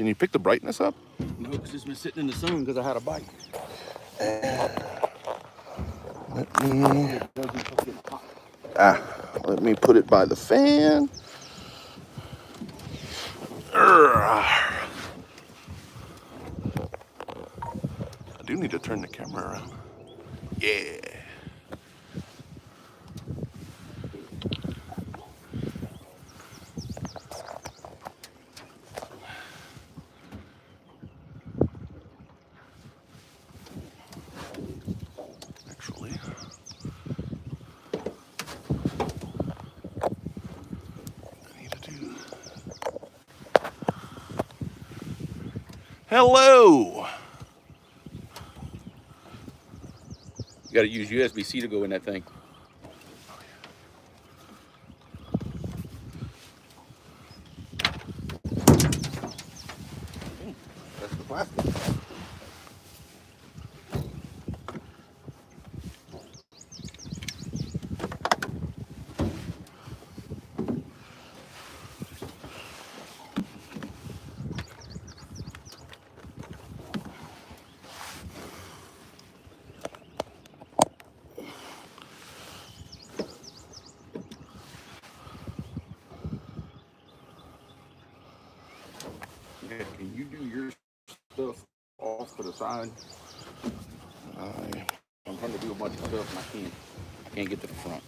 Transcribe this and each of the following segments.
Can you pick the brightness up? No, because it's been sitting in the sun because I had a bite. Let me put it by the fan. I do need to turn the camera around. Yeah. Actually, I need to do. Hello. You got to use USB-C to go in that thing. That's the plastic. Yeah, can you do your stuff off to the side? I'm trying to do a bunch of stuff and I can't get to the front.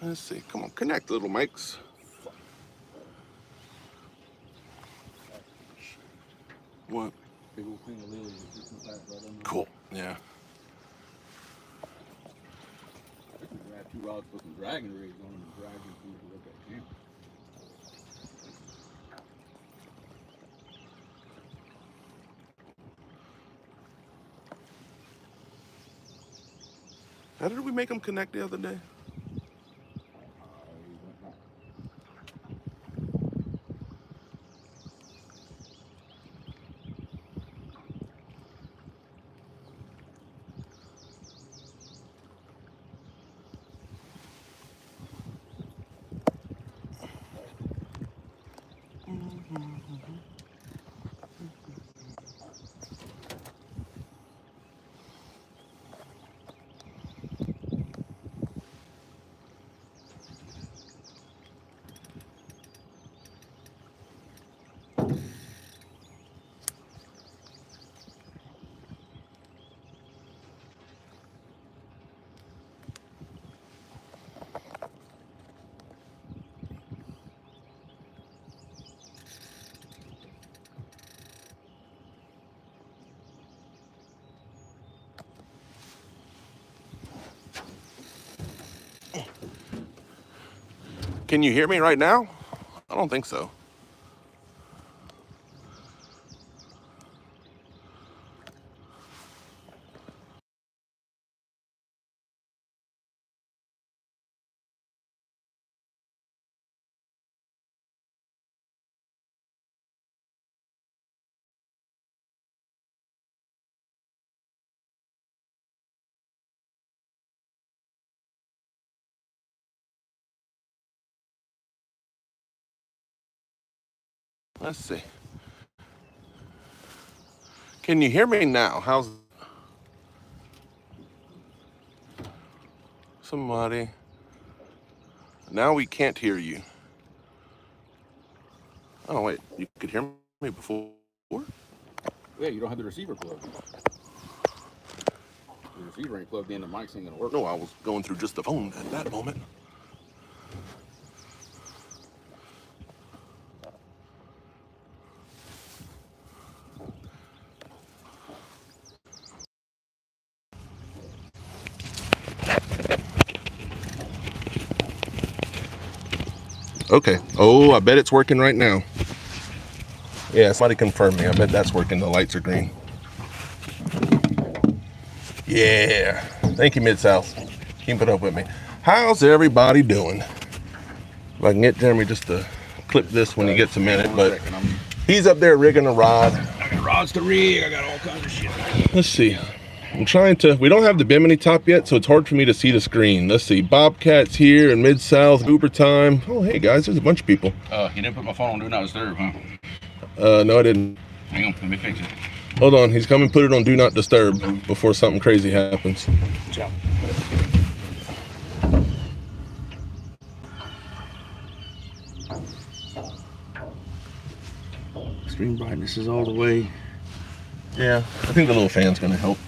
Let's see. Come on, connect, little mics. What? Big old thing of lilies. Right, cool. Yeah. I think we have 2 rods with some dragon rigs on them and dragon food to look at camp. How did we make them connect the other day? Can you hear me right now? I don't think so. Let's see. Can you hear me now? How's somebody? Now we can't hear you. Oh wait, you could hear me before? Yeah, you don't have the receiver plugged in. The receiver ain't plugged in, the mics ain't gonna work. No, I was going through just the phone at that moment. Okay. Oh, I bet it's working right now. Yeah, somebody confirmed me. I bet that's working. The lights are green. Yeah. Thank you, Mid-South. Keep it up with me. How's everybody doing? If I can get Jeremy just to clip this when he gets a minute, but he's up there rigging a rod. I got rods to rig. I got all kinds of shit. Let's see. I'm trying to, we don't have the Bimini top yet, so it's hard for me to see the screen. Let's see, Bobcat's here in Mid-South, Uber time. Oh, hey guys, there's a bunch of people. You didn't put my phone on Do Not Disturb, huh? No, I didn't. Hang on, let me fix it. Hold on, he's coming, put it on Do Not Disturb before something crazy happens. Ciao. Screen brightness is all the way. Yeah, I think the little fan's gonna help.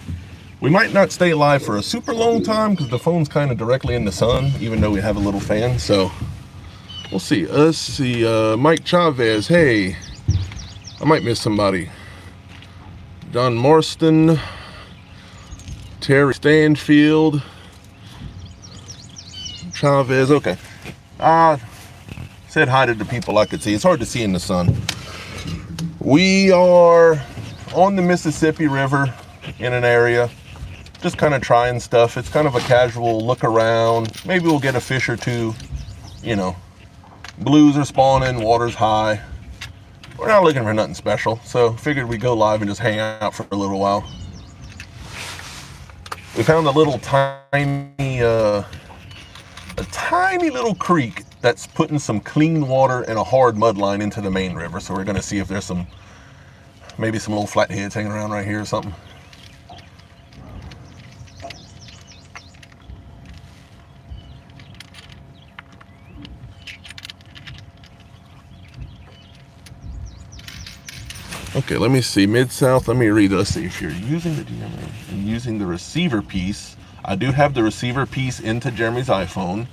We might not stay live for a super long time because the phone's kind of directly in the sun, even though we have a little fan, so we'll see. Let's see, Mike Chavez, hey, I might miss somebody. Don Marston, Terry Stanfield, Chavez, okay. Said hi to the people I could see. It's hard to see in the sun. We are on the Mississippi River in an area, just kind of trying stuff. It's kind of a casual look around. Maybe we'll get a fish or two, you know. Blues are spawning, water's high. We're not looking for nothing special, so figured we'd go live and just hang out for a little while. We found a little tiny little creek that's putting some clean water and a hard mud line into the main river. So we're gonna see if there's maybe some little flatheads hanging around right here or something. Okay, let me see, Mid-South, let me read, let's see, if you're using the DMA and using the receiver piece, I do have the receiver piece into Jeremy's iPhone.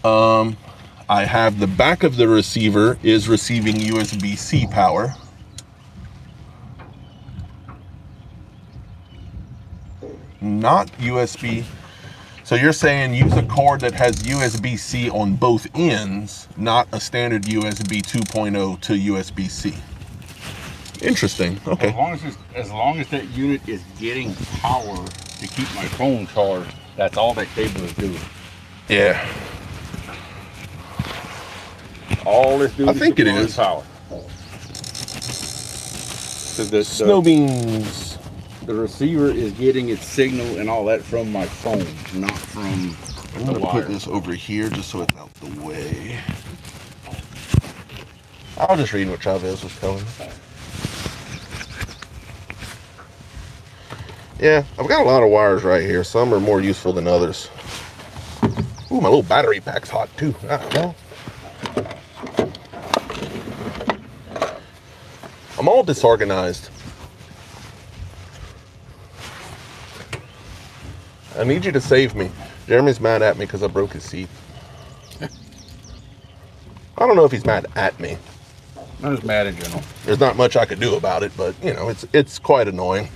I have the back of the receiver is receiving USB-C power. Not USB. So you're saying use a cord that has USB-C on both ends, not a standard USB 2.0 to USB-C. Interesting. Okay. As long as that unit is getting power to keep my phone charged, that's all that cable is doing. Yeah. All it's doing I think it is power. The snow beans. The receiver is getting its signal and all that from my phone, not from I'm gonna put this over here just so it's out the way. I'll just read what Chavez was telling me. Yeah, I've got a lot of wires right here. Some are more useful than others. Ooh, my little battery pack's hot too. Ah, well. I'm all disorganized. I need you to save me. Jeremy's mad at me because I broke his seat. I don't know if he's mad at me. I'm just mad in general. There's not much I could do about it, but you know, it's quite annoying.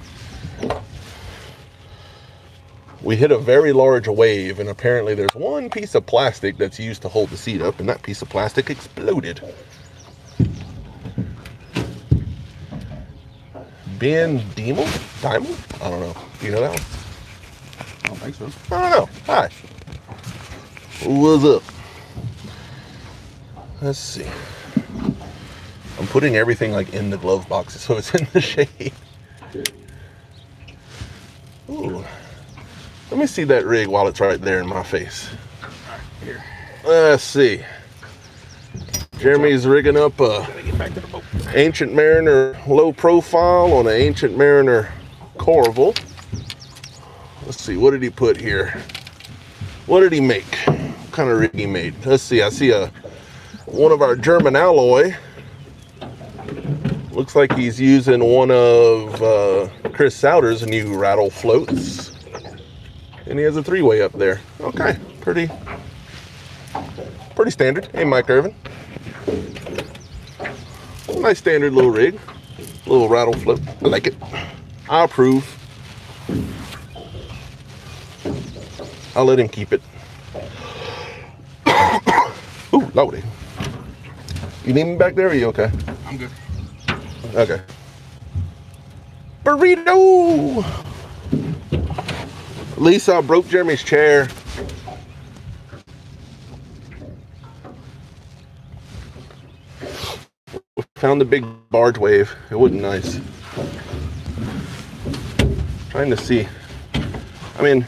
We hit a very large wave, and apparently there's one piece of plastic that's used to hold the seat up, and that piece of plastic exploded. Ben Diemel? I don't know. Do you know that one? I don't think so. I don't know. Hi. What's up? Let's see. I'm putting everything like in the glove boxes so it's in the shade. Ooh. Let me see that rig while it's right there in my face. Here. Let's see. Jeremy's rigging up a Ancient Mariner low profile on an Ancient Mariner Corval. Let's see, what did he put here? What did he make? What kind of rig he made? Let's see, I see one of our German alloy. Looks like he's using one of Chris Souter's new rattle floats. And he has a 3-way up there. Okay, pretty standard. Hey, Mike Irvin. Nice standard little rig. Little rattle float. I like it. I approve. I'll let him keep it. Ooh, Lordy. You need me back there, or are you okay? I'm good. Okay. Burrito! Lisa broke Jeremy's chair. Found the big barge wave. It wasn't nice. Trying to see. I mean,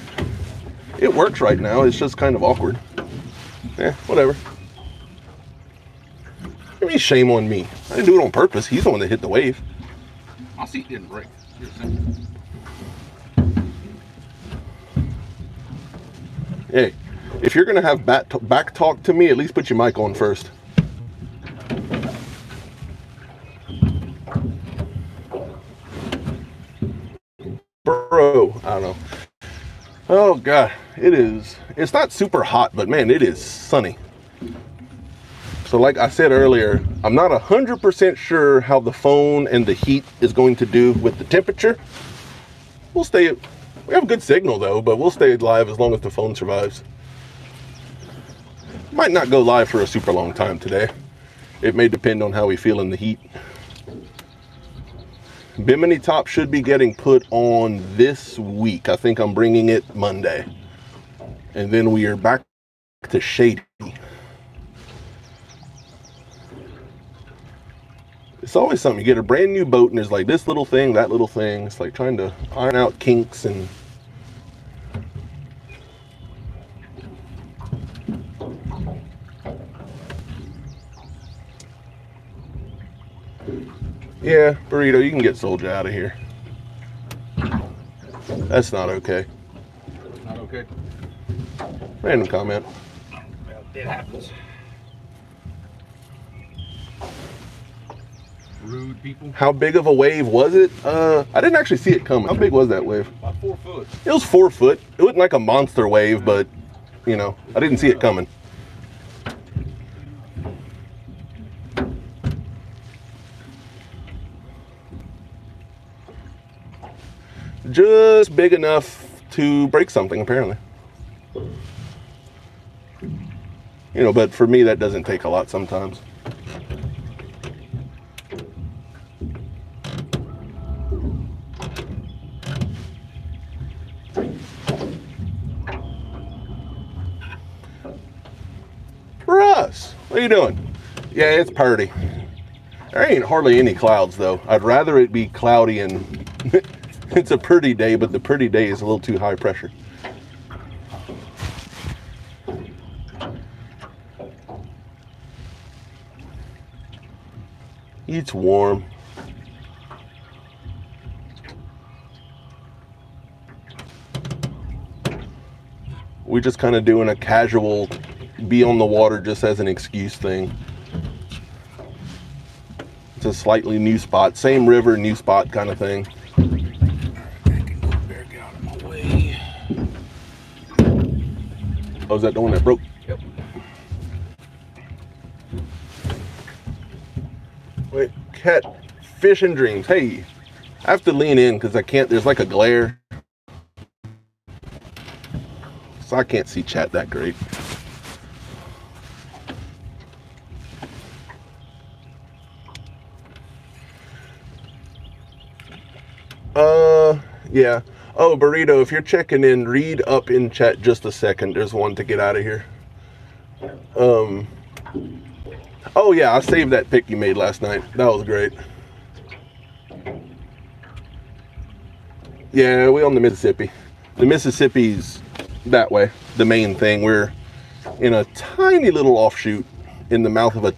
it works right now. It's just kind of awkward. Yeah, whatever. I mean, shame on me. I didn't do it on purpose. He's the one that hit the wave. My seat didn't break. Hey, if you're gonna have back talk to me, at least put your mic on first. Bro, I don't know. Oh God, it's not super hot, but man, it is sunny. So like I said earlier, I'm not 100% sure how the phone and the heat is going to do with the temperature. We have a good signal though, but we'll stay live as long as the phone survives. Might not go live for a super long time today. It may depend on how we feel in the heat. Bimini Top should be getting put on this week. I think I'm bringing it Monday. And then we are back to Shady. It's always something. You get a brand new boat and there's like this little thing, that little thing. It's like trying to iron out kinks and... Yeah, Burrito, you can get Soldier out of here. That's not okay. Not okay? Random comment. Well, it happens. Rude people. How big of a wave was it? I didn't actually see it coming. How big was that wave? About 4 foot. It was 4 foot. It wasn't like a monster wave, but, you know, I didn't see it coming. Just big enough to break something, apparently. You know, but for me, that doesn't take a lot sometimes. Russ, what are you doing? Yeah, it's purty. There ain't hardly any clouds, though. I'd rather it be cloudy and... It's a pretty day, but the pretty day is a little too high pressure. It's warm. We're just kind of doing a casual be on the water just as an excuse thing. It's a slightly new spot, same river, new spot kind of thing. Oh, is that the one that broke? Yep. Wait, Catfishing Dreams. Hey, I have to lean in because I can't, there's like a glare. So I can't see chat that great. Yeah. Oh, Burrito, if you're checking in, read up in chat just a second. There's one to get out of here. Oh yeah, I saved that pic you made last night. That was great. Yeah, we're on the Mississippi. The Mississippi's that way, the main thing. We're in a tiny little offshoot, in the mouth of a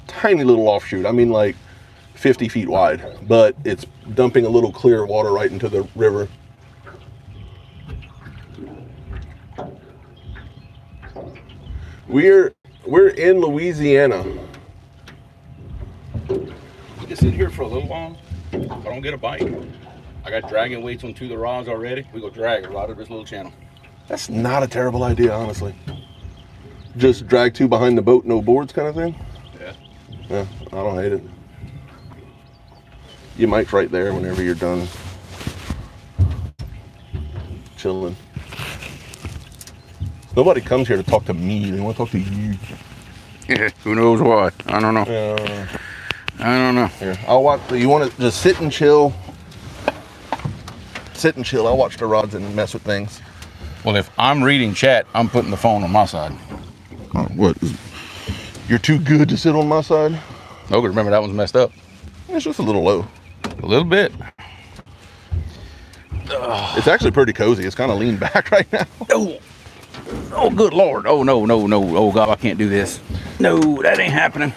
tiny little offshoot. I mean like 50 feet wide, but it's dumping a little clear water right into the river. We're in Louisiana. We can sit here for a little while. If I don't get a bite, I got dragging weights on 2 of the rods already. We go drag it right up this little channel. That's not a terrible idea, honestly. Just drag 2 behind the boat, no boards kind of thing? Yeah. Yeah, I don't hate it. Your mic's right there whenever you're done chilling. Nobody comes here to talk to me. They want to talk to you. Who knows what? I don't know. Yeah, I don't know. here, I'll watch. You want to just sit and chill? Sit and chill. I'll watch the rods and mess with things. Well, if I'm reading chat, I'm putting the phone on my side. Oh, what? You're too good to sit on my side? No, but remember that one's messed up. It's just a little low. A little bit. It's actually pretty cozy. It's kind of leaned back right now. Oh, oh, good Lord. Oh, no, no, no. Oh, God, I can't do this. No, that ain't happening.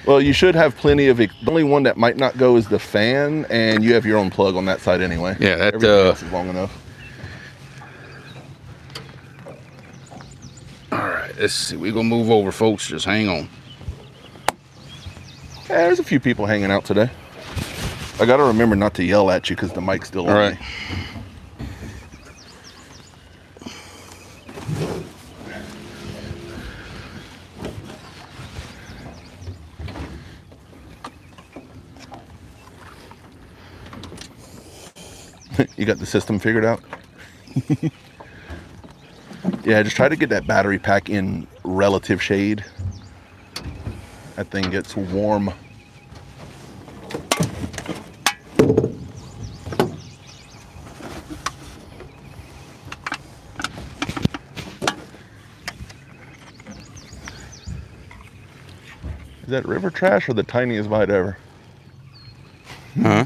Well, you should have plenty of it. The only one that might not go is the fan, and you have your own plug on that side anyway. Yeah, that Everything else is long enough. All right, let's see. We're going to move over, folks. Just hang on. Yeah, there's a few people hanging out today. I got to remember not to yell at you because the mic's still on. All right. Me. You got the system figured out? Yeah, just try to get that battery pack in relative shade. That thing gets warm. Is that river trash or the tiniest bite ever? Huh?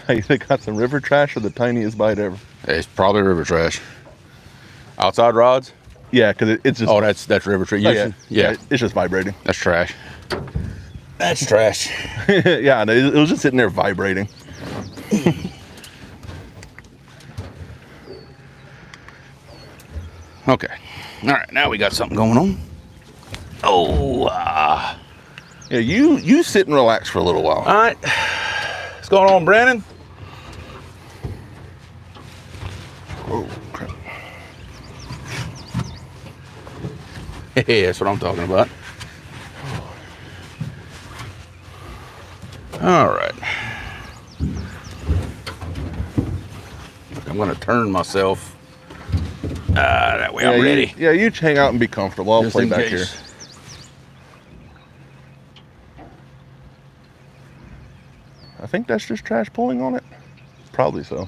They got some river trash or the tiniest bite ever? It's probably river trash. Outside rods? Yeah, because it's just... Oh, that's river trash. Oh, yeah. Yeah. It's just vibrating. That's trash. That's trash. Yeah, no, it was just sitting there vibrating. Okay. All right, now we got something going on. Oh, Yeah, you sit and relax for a little while. all right. What's going on, Brandon? Oh, crap. Hey, that's what I'm talking about. All right. I'm gonna turn myself that way. I'm ready. Yeah, you hang out and be comfortable. I'll Just play in back case. here. I think that's just trash pulling on it. Probably so.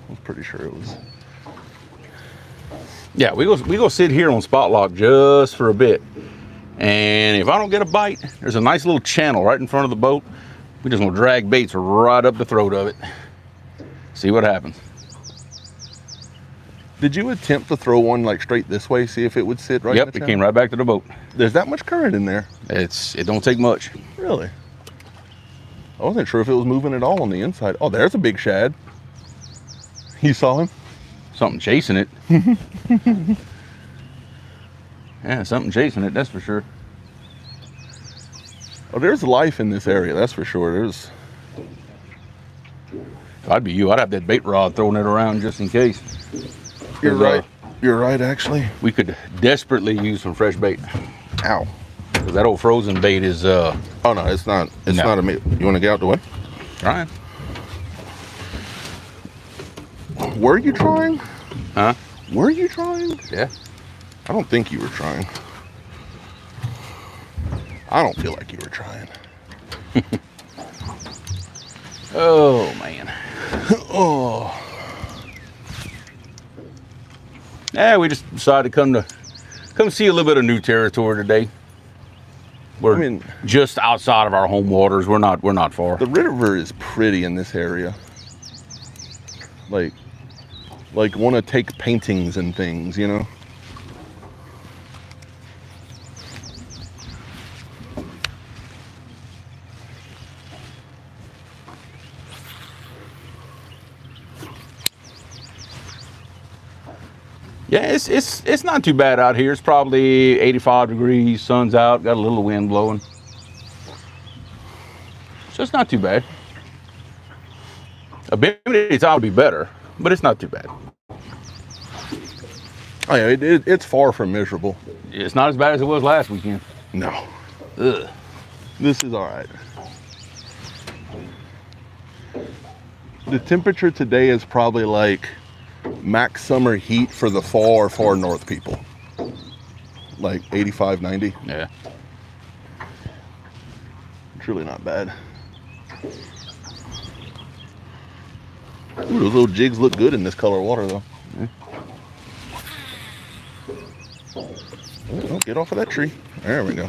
I was pretty sure it was. Yeah, we go sit here on spot lock just for a bit. And if I don't get a bite, there's a nice little channel right in front of the boat. We just gonna drag baits right up the throat of it. See what happens. Did you attempt to throw one like straight this way, see if it would sit right in Yep, the it came channel? right back to the boat. There's that much current in there? It don't take much. Really? I wasn't sure if it was moving at all on the inside. Oh, there's a big shad. You saw him? Something chasing it. Yeah, something chasing it, that's for sure. Oh, there's life in this area, that's for sure. There's... If I'd be you, I'd have that bait rod throwing it around just in case. You're 'Cause, right. You're right, actually. We could desperately use some fresh bait. Ow. Because that old frozen bait is Oh, no, it's not. It's No. not a meat. You want to get out the way? trying. Were you trying? Huh? Were you trying? Yeah. I don't think you were trying. I don't feel like you were trying. Oh man. Oh. Yeah, we just decided to come see a little bit of new territory today. We're I mean, just outside of our home waters. We're not far. the river is pretty in this area. Like want to take paintings and things, you know? Yeah, it's not too bad out here. It's probably 85 degrees, sun's out, got a little wind blowing. So it's not too bad. A bit of time would be better, but it's not too bad. Oh yeah, it's far from miserable. It's not as bad as it was last weekend. No, Ugh. this is all right. The temperature today is probably like max summer heat for the far north people. like 85, 90. Yeah. Truly not bad. Ooh, those little jigs look good in this color water, though. Yeah. Oh, get off of that tree. There we go.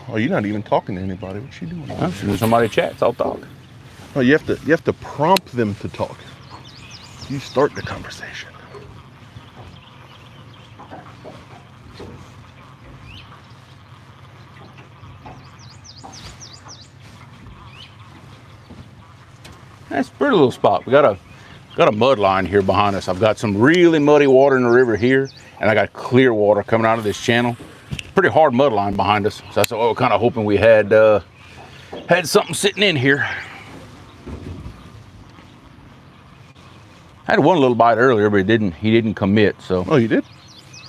Oh, you're not even talking to anybody. What you doing? I'm sure somebody chats, I'll talk. Oh, you have to prompt them to talk. You start the conversation. That's a pretty little spot. We got a mud line here behind us. I've got some really muddy water in the river here, and I got clear water coming out of this channel. Pretty hard mud line behind us. So that's what we're kind of hoping we had something sitting in here. I had one little bite earlier, but he didn't commit. So. Oh, you did?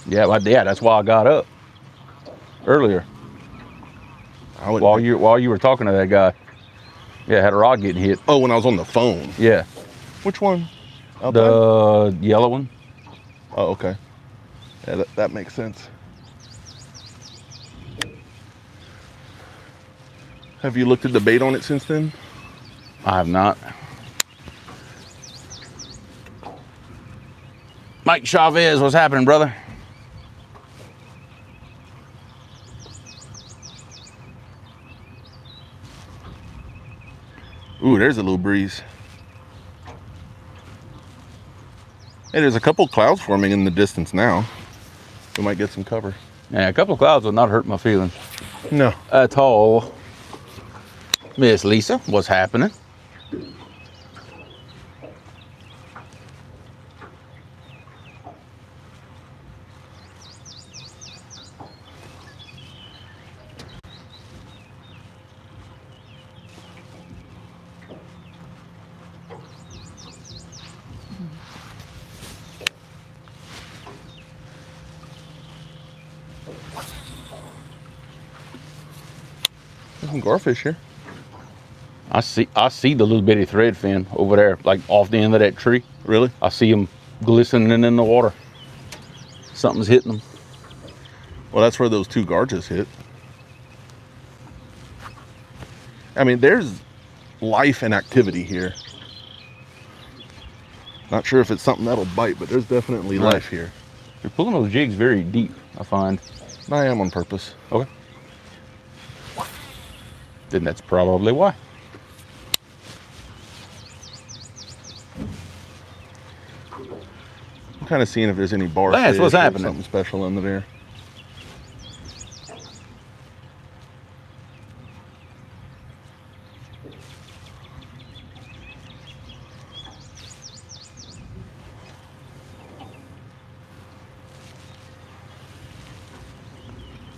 Yeah, that's why I got up earlier. While you were talking to that guy. Yeah, had a rod getting hit. Oh, when I was on the phone. Yeah. Which one? The yellow one. Oh, okay. Yeah, that makes sense. Have you looked at the bait on it since then? I have not. Mike Chavez, what's happening, brother? Ooh, there's a little breeze. Hey, there's a couple clouds forming in the distance now. We might get some cover. Yeah, a couple of clouds would not hurt my feelings. No. At all. Miss Lisa, what's happening? There's some garfish here. I see the little bitty thread fin over there, like off the end of that tree. Really? I see them glistening in the water. Something's hitting them. Well, that's where those two garges hit. I mean, there's life and activity here. Not sure if it's something that'll bite, but there's definitely life here. You're pulling those jigs very deep, I find. I am on purpose. Okay. Then that's probably why. I'm kind of seeing if there's any bar Lance, fish what's or happening? something special under there.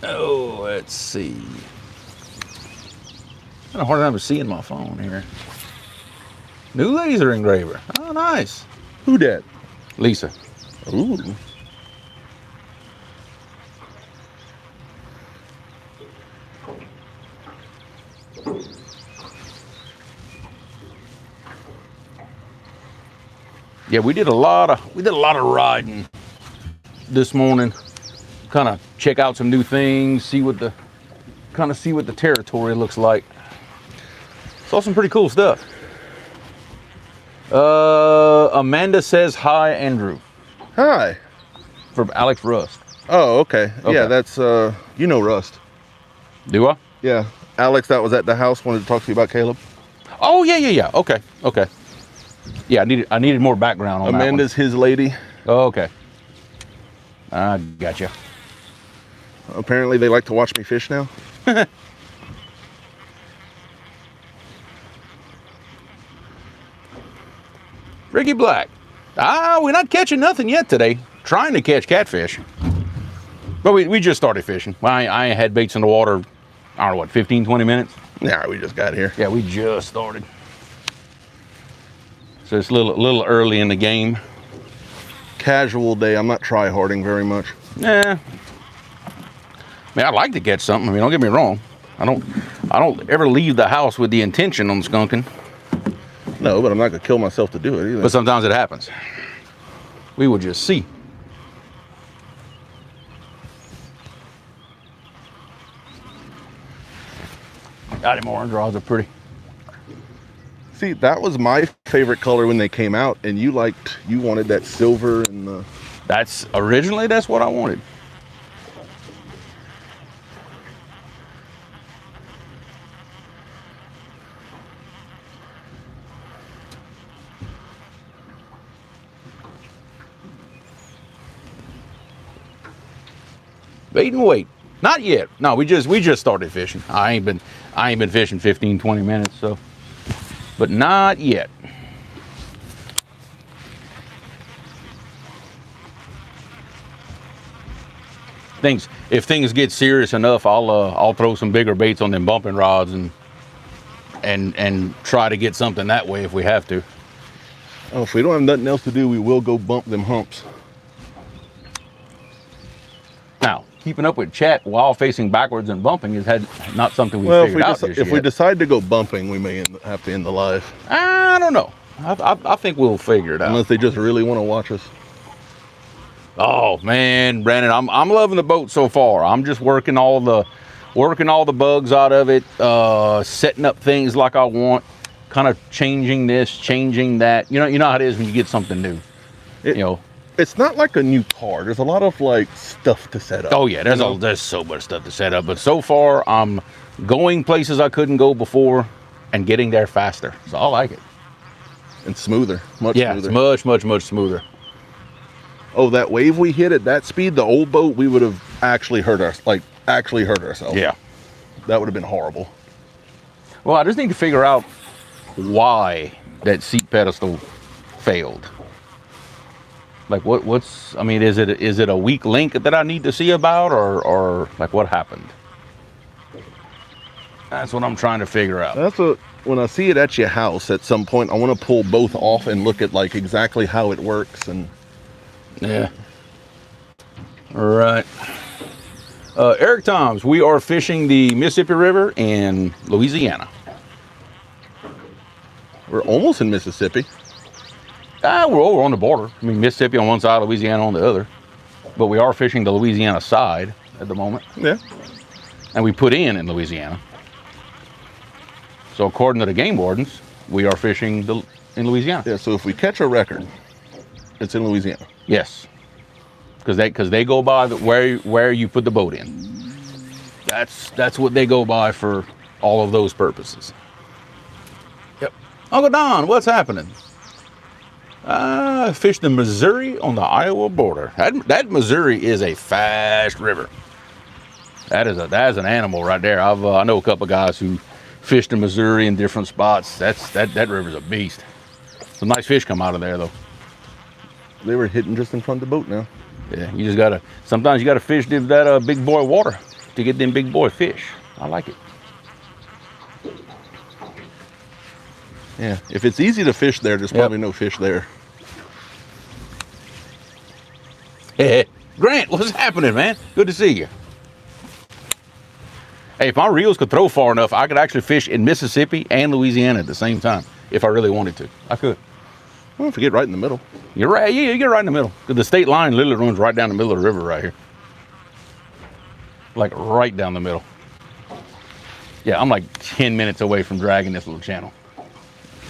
Oh, let's see. I have a hard time seeing my phone here. New laser engraver. Oh, nice. Who dat? Lisa. Ooh. Yeah, we did a lot of riding this morning. Kind of check out some new things, see what the territory looks like. Saw some pretty cool stuff. Amanda says hi, Andrew. Hi. From Alex Rust. Oh, okay. Yeah, that's you know Rust. Do I? Yeah. Alex that was at the house wanted to talk to you about Caleb. Oh yeah. Okay. Yeah, I needed more background on Amanda's his lady. that one. Oh, okay. I gotcha. Apparently they like to watch me fish now. Ricky Black. We're not catching nothing yet today. Trying to catch catfish. But we just started fishing. I ain't had baits in the water. I don't know, what, 15, 20 minutes? Nah, we just got here. Yeah, we just started. So it's a little early in the game. Casual day. I'm not try-harding very much. Yeah. I mean, I'd like to catch something. I mean, don't get me wrong. I don't ever leave the house with the intention on skunking. No, but I'm not gonna kill myself to do it either. But sometimes it happens. We will just see. Got him. Orange rods are pretty. See, that was my favorite color when they came out, and you wanted that silver and the... That's what I wanted. Bait and wait. Not yet. No, we just started fishing. I ain't been fishing 15, 20 minutes, so. But not yet. If things get serious enough, I'll throw some bigger baits on them bumping rods and try to get something that way if we have to. Oh, if we don't have nothing else to do, we will go bump them humps. Now, keeping up with chat while facing backwards and bumping is not something we figured out just if yet. we decide to go bumping, we may have to end the live. I don't know. I think we'll figure it out. Unless they just really want to watch us. Oh man, Brandon, I'm loving the boat so far. I'm just working all the bugs out of it, setting up things like I want, kind of changing this, changing that. You know how it is when you get something new. It's not like a new car. There's a lot of like stuff to set up. Oh yeah, there's so much stuff to set up. But so far, I'm going places I couldn't go before and getting there faster. So I like it. And smoother, much smoother. Yeah, it's much smoother. Oh, that wave we hit at that speed, the old boat, we would have actually hurt ourselves. Yeah. That would have been horrible. Well, I just need to figure out why that seat pedestal failed. Like I mean, is it a weak link that I need to see about or like what happened? That's what I'm trying to figure out. When I see it at your house at some point, I want to pull both off and look at like exactly how it works and... Yeah. All right. Eric Toms, we are fishing the Mississippi River in Louisiana. We're almost in Mississippi. We're over on the border. I mean, Mississippi on one side, Louisiana on the other. But we are fishing the Louisiana side at the moment. Yeah. And we put in Louisiana. So according to the game wardens, we are fishing in Louisiana. Yeah, so if we catch a record, it's in Louisiana. Yes, because they go by where you put the boat in. That's what they go by for all of those purposes. Yep. Uncle Don, what's happening? Fished the Missouri on the Iowa border. That Missouri is a fast river. That is an animal right there. I know a couple of guys who fished the Missouri in different spots. That river's a beast. Some nice fish come out of there though. They were hitting just in front of the boat now. Yeah, sometimes you gotta fish that big boy water to get them big boy fish. I like it. Yeah, if it's easy to fish there, there's probably no fish there. Hey, Grant, what's happening, man? Good to see you. Hey, if my reels could throw far enough, I could actually fish in Mississippi and Louisiana at the same time if I really wanted to. I could. Well, if you get right in the middle. You're right. Yeah, you get right in the middle. The state line literally runs right down the middle of the river right here. Like right down the middle. Yeah, I'm like 10 minutes away from dragging this little channel.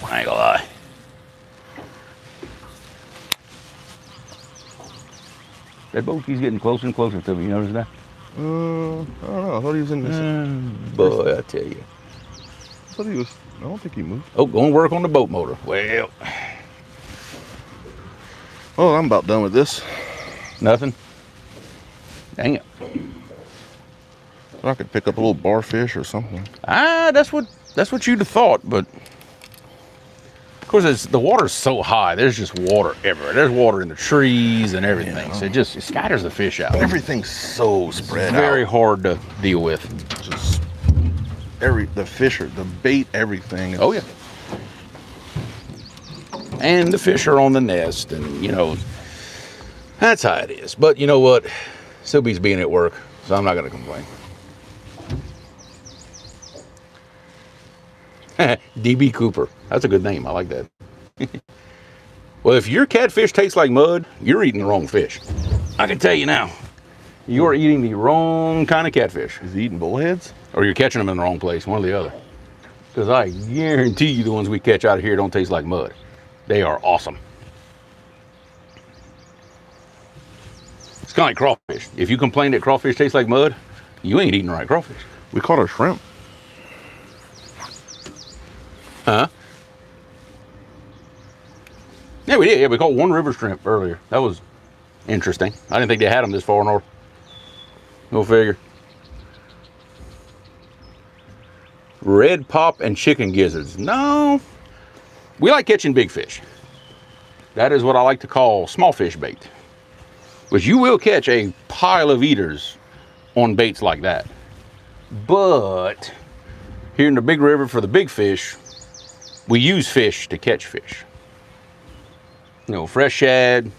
I ain't gonna lie. That boat keeps getting closer and closer to me. You notice that? I don't know. I thought he was in this. Boy, I tell you. I don't think he moved. Oh, go and work on the boat motor. Well. Oh, I'm about done with this. Nothing? Dang it. I could pick up a little barfish or something. That's what you'd have thought, but of course the water's so high. There's just water everywhere. There's water in the trees and everything. Yeah. So it scatters the fish out. Everything's so spread out. Very hard to deal with. Just the fish are, the bait, everything. Oh yeah. And the fish are on the nest, and you know, that's how it is. But you know what? Still beats being at work, so I'm not gonna complain. DB Cooper. That's a good name. I like that. Well, if your catfish tastes like mud, you're eating the wrong fish. I can tell you now. You're eating the wrong kind of catfish. Is he eating bullheads? Or you're catching them in the wrong place, one or the other. Because I guarantee you the ones we catch out of here don't taste like mud. They are awesome. It's kind of like crawfish. If you complain that crawfish tastes like mud, you ain't eating the right crawfish. We caught a shrimp. Huh? Yeah, we did. Yeah, we caught one river shrimp earlier. That was interesting. I didn't think they had them this far north. Go figure. Red pop and chicken gizzards. No. We like catching big fish. That is what I like to call small fish bait. Which you will catch a pile of eaters on baits like that. But here in the big river for the big fish, we use fish to catch fish. You know, fresh shad,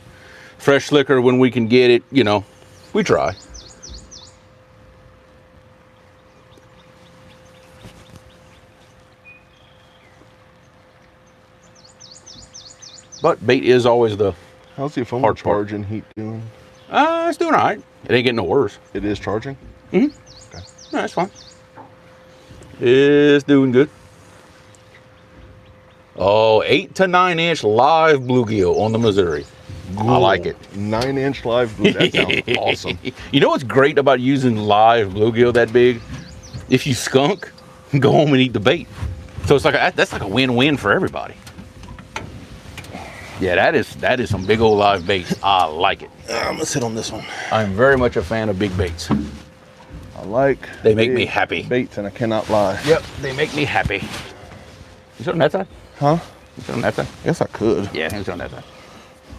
fresh slicker when we can get it, you know, we try. But bait is always the How's the phone hard charge and heat doing? it's doing all right. It ain't getting no worse. It is charging? Mm-hmm. Okay. No, that's fine. It's doing good. Oh, 8 to 9 inch live bluegill on the Missouri. I like it. 9-inch live blue. That sounds awesome. You know what's great about using live bluegill that big? If you skunk, go home and eat the bait. So it's like that's like a win-win for everybody. Yeah, that is some big old live baits. I like it. I'm gonna sit on this one. I'm very much a fan of big baits. I like. They make me happy. Baits, and I cannot lie. Yep, they make me happy. You sit on that side? Huh? You sit on that side? Yes, I could. Yeah, you sit on that side.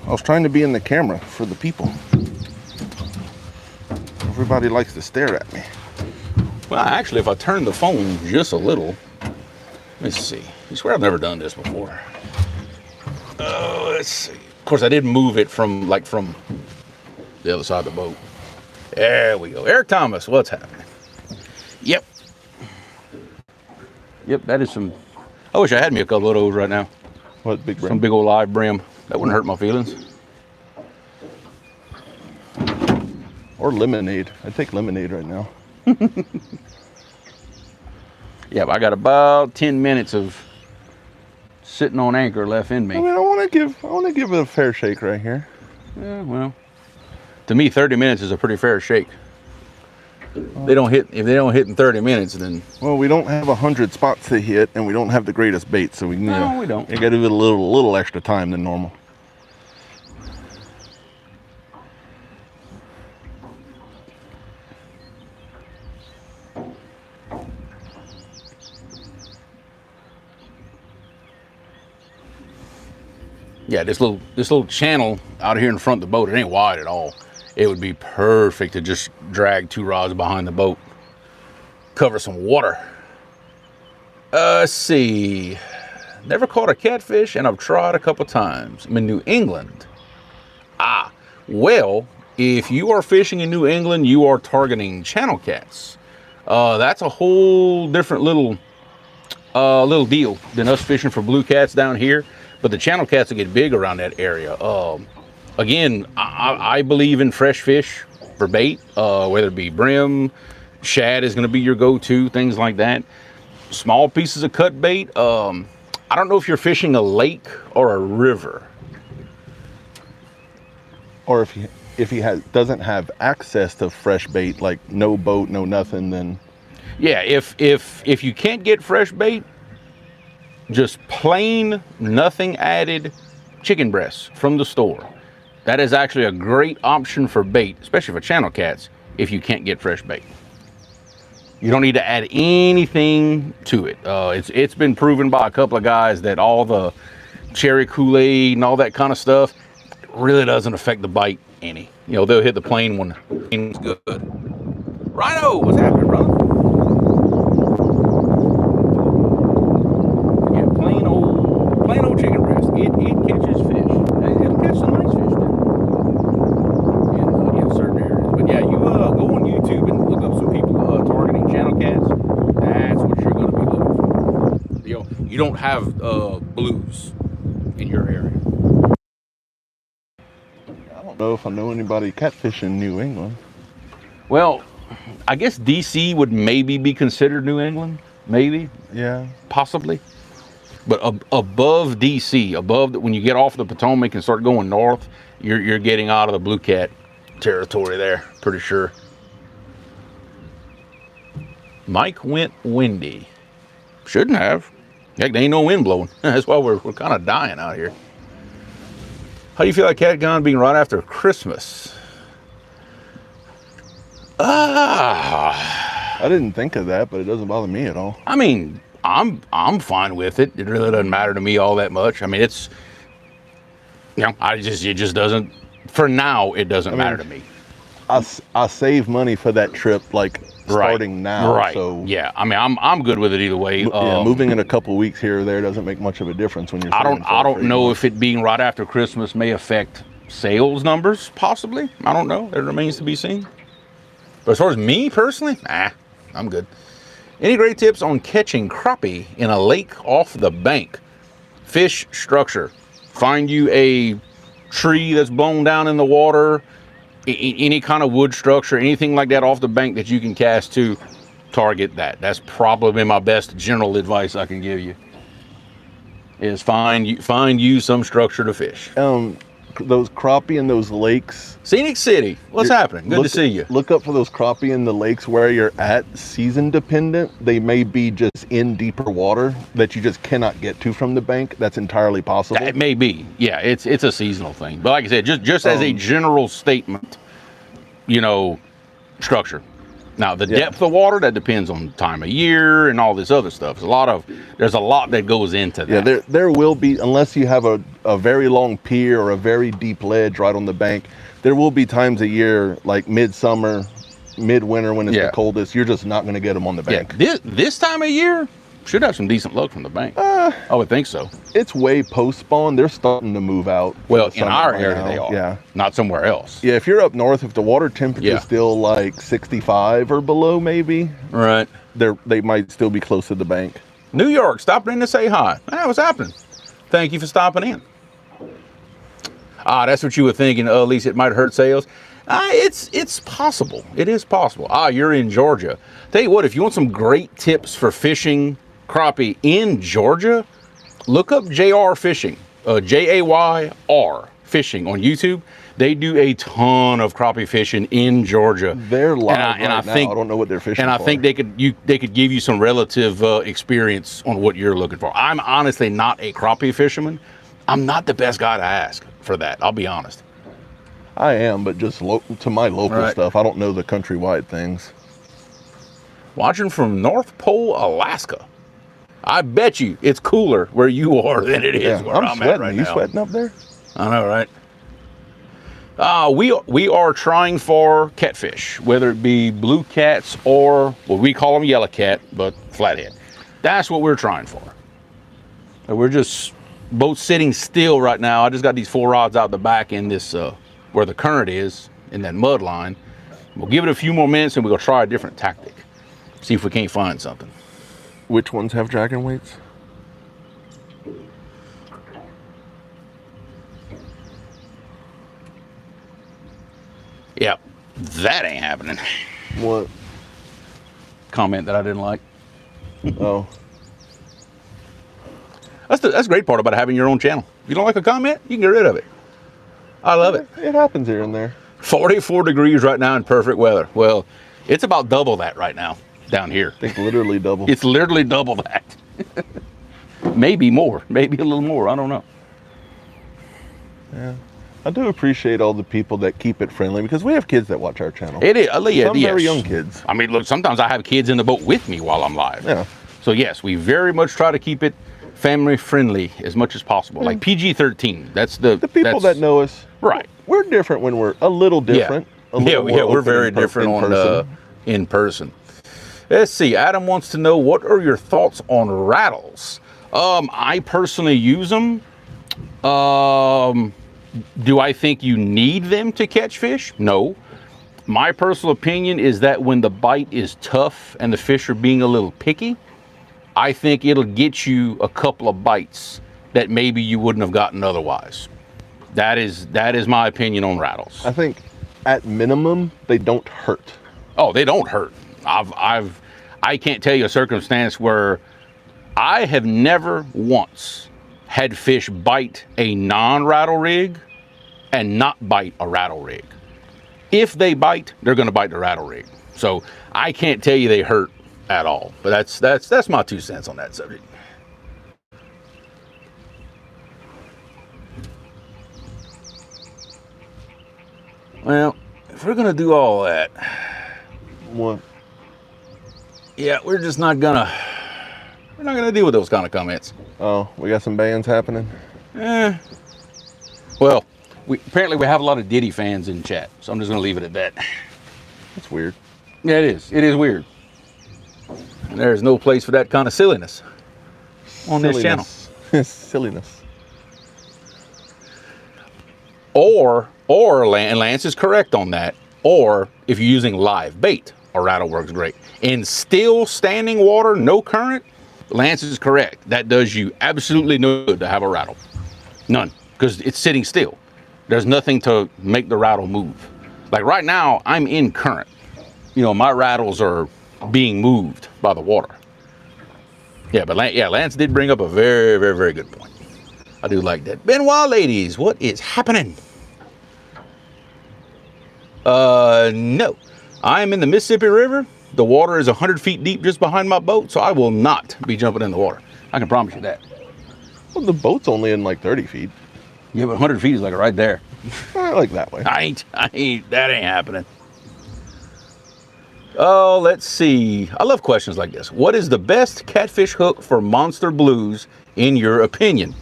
I was trying to be in the camera for the people. Everybody likes to stare at me. Well, actually, if I turn the phone just a little, let's see. I swear I've never done this before. Oh, let's see. Of course, I did move it from the other side of the boat. There we go. Eric Thomas, what's happening? Yep. Yep, that is some. I wish I had me a couple of those right now. What, big brim? Some big old live brim. That wouldn't hurt my feelings. Or lemonade. I'd take lemonade right now. Yeah, but I got about 10 minutes of sitting on anchor left in me. I mean, I want to give it a fair shake right here. Yeah, well, to me, 30 minutes is a pretty fair shake. If they don't hit in 30 minutes, then Well, we don't have 100 spots to hit, and we don't have the greatest bait, so we can. No, we don't. You got to give it a little extra time than normal. yeah, this little channel out here in front of the boat, it ain't wide at all. It would be perfect to just drag 2 rods behind the boat, cover some water. Let's see. Never caught a catfish, and I've tried a couple times. I'm in New England. Well, if you are fishing in New England, you are targeting channel cats. That's a whole different little deal than us fishing for blue cats down here. But the channel cats will get big around that area. Again, I believe in fresh fish for bait, whether it be brim, shad is going to be your go-to, things like that. Small pieces of cut bait. I don't know if you're fishing a lake or a river. Or if he doesn't have access to fresh bait, like no boat, no nothing, then Yeah, if you can't get fresh bait, just plain, nothing added chicken breasts from the store. That is actually a great option for bait, especially for channel cats, if you can't get fresh bait. You don't need to add anything to it. It's been proven by a couple of guys that all the cherry Kool-Aid and all that kind of stuff really doesn't affect the bite any. You know, they'll hit the plain one. It's good. Rhino, what's happening, brother? you don't have blues in your area. I don't know if I know anybody catfishing in New England. Well, I guess DC would maybe be considered New England, maybe, Yeah. possibly. But above DC, when you get off the Potomac and start going north, you're getting out of the blue cat territory there, pretty sure. Mike went windy. Shouldn't have. Heck, there ain't no wind blowing. That's why we're kind of dying out here. How do you feel like cat gun being right after Christmas? I didn't think of that, but it doesn't bother me at all. I mean, I'm fine with it. It really doesn't matter to me all that much. I mean, it's, you know, it just doesn't, for now, it doesn't matter to me. I save money for that trip, like starting now. Right. So yeah, I mean, I'm good with it either way. moving in a couple weeks here or there doesn't make much of a difference when you're. I don't know if it being right after Christmas may affect sales numbers. Possibly, I don't know. It remains to be seen. But as far as me personally, I'm good. Any great tips on catching crappie in a lake off the bank? Fish structure. Find you a tree that's blown down in the water, any kind of wood structure, anything like that off the bank that you can cast to, target that. That's probably my best general advice I can give you. Is find you some structure to fish. Those crappie in those lakes. Scenic City, what's happening? Good to see you. Look up for those crappie in the lakes where you're at. Season dependent. They may be just in deeper water that you just cannot get to from the bank. That's entirely possible. It may be. Yeah, it's a seasonal thing. But like I said, just as a general statement, you know, structure. Now the depth of water, that depends on time of year and all this other stuff. There's a lot that goes into that. Yeah, there will be, unless you have a very long pier or a very deep ledge right on the bank, there will be times a year like midsummer, midwinter when it's the coldest, you're just not going to get them on the bank. Yeah, this time of year should have some decent luck from the bank. I would think so. It's way post spawn. They're starting to move out. Well, in our area they are. Yeah. Not somewhere else. Yeah, if you're up north, if the water temperature is still like 65 or below, maybe. Right. They might still be close to the bank. New York, stopping in to say hi. What's happening? Thank you for stopping in. That's what you were thinking. At least it might hurt sales. It's possible. It is possible. You're in Georgia. Tell you what, if you want some great tips for fishing crappie in Georgia, look up JR Fishing, JAYR Fishing on YouTube. They do a ton of crappie fishing in Georgia. They're live now. I don't know what they're fishing for. And I think they could give you some relative experience on what you're looking for. I'm honestly not a crappie fisherman. I'm not the best guy to ask for that. I'll be honest. I am, but just to my local stuff. I don't know the countrywide things. Watching from North Pole, Alaska. I bet you it's cooler where you are than it is where I'm at right now. You sweating up there? I know, right? We are trying for catfish, whether it be blue cats or what we call them yellow cat, but flathead. That's what we're trying for. And we're just both sitting still right now. I just got these 4 rods out the back in this where the current is in that mud line. We'll give it a few more minutes and we'll try a different tactic. See if we can't find something. Which ones have dragon weights? Yep, that ain't happening. What? Comment that I didn't like. Oh. That's the great part about having your own channel. If you don't like a comment, you can get rid of it. I love it. It happens here and there. 44 degrees right now in perfect weather. Well, it's about double that right now down here. I think literally double. It's literally double that. Maybe more, maybe a little more. I don't know. Yeah. I do appreciate all the people that keep it friendly because we have kids that watch our channel. It is. Some very young kids. I mean, look, sometimes I have kids in the boat with me while I'm live. Yeah. So yes, we very much try to keep it family friendly as much as possible. Like PG-13. That's the people that know us. Right. We're different when we're a little different. Yeah, we're very different in person. Let's see. Adam wants to know, what are your thoughts on rattles? I personally use them. Do I think you need them to catch fish? No. My personal opinion is that when the bite is tough and the fish are being a little picky, I think it'll get you a couple of bites that maybe you wouldn't have gotten otherwise. That is my opinion on rattles. I think at minimum, they don't hurt. Oh, they don't hurt. I can't tell you a circumstance where I have never once had fish bite a non-rattle rig and not bite a rattle rig. If they bite, they're going to bite the rattle rig. So I can't tell you they hurt at all. But that's my 2 cents on that subject. Well, if we're gonna do all that, What? yeah, we're not gonna deal with those kind of comments. Oh, we got some bands happening. Well, apparently we have a lot of Diddy fans in chat, so I'm just gonna leave it at that. That's weird. Yeah, it is. It is weird. And there's no place for that kind of silliness on this channel. Silliness. Or Lance is correct on that. Or if you're using live bait, a rattle works great. In still standing water, no current, Lance is correct. That does you absolutely no good to have a rattle. None, because it's sitting still. There's nothing to make the rattle move. Like right now, I'm in current. You know, my rattles are being moved by the water. Yeah, but Lance did bring up a very, very, very good point. I do like that. Benoit ladies, what is happening? No. I am in the Mississippi River. The water is 100 feet deep just behind my boat, so I will not be jumping in the water. I can promise you that. Well, the boat's only in like 30 feet. Yeah, but 100 feet is like right there. I like that way. That ain't happening. Oh, let's see. I love questions like this. What is the best catfish hook for monster blues in your opinion?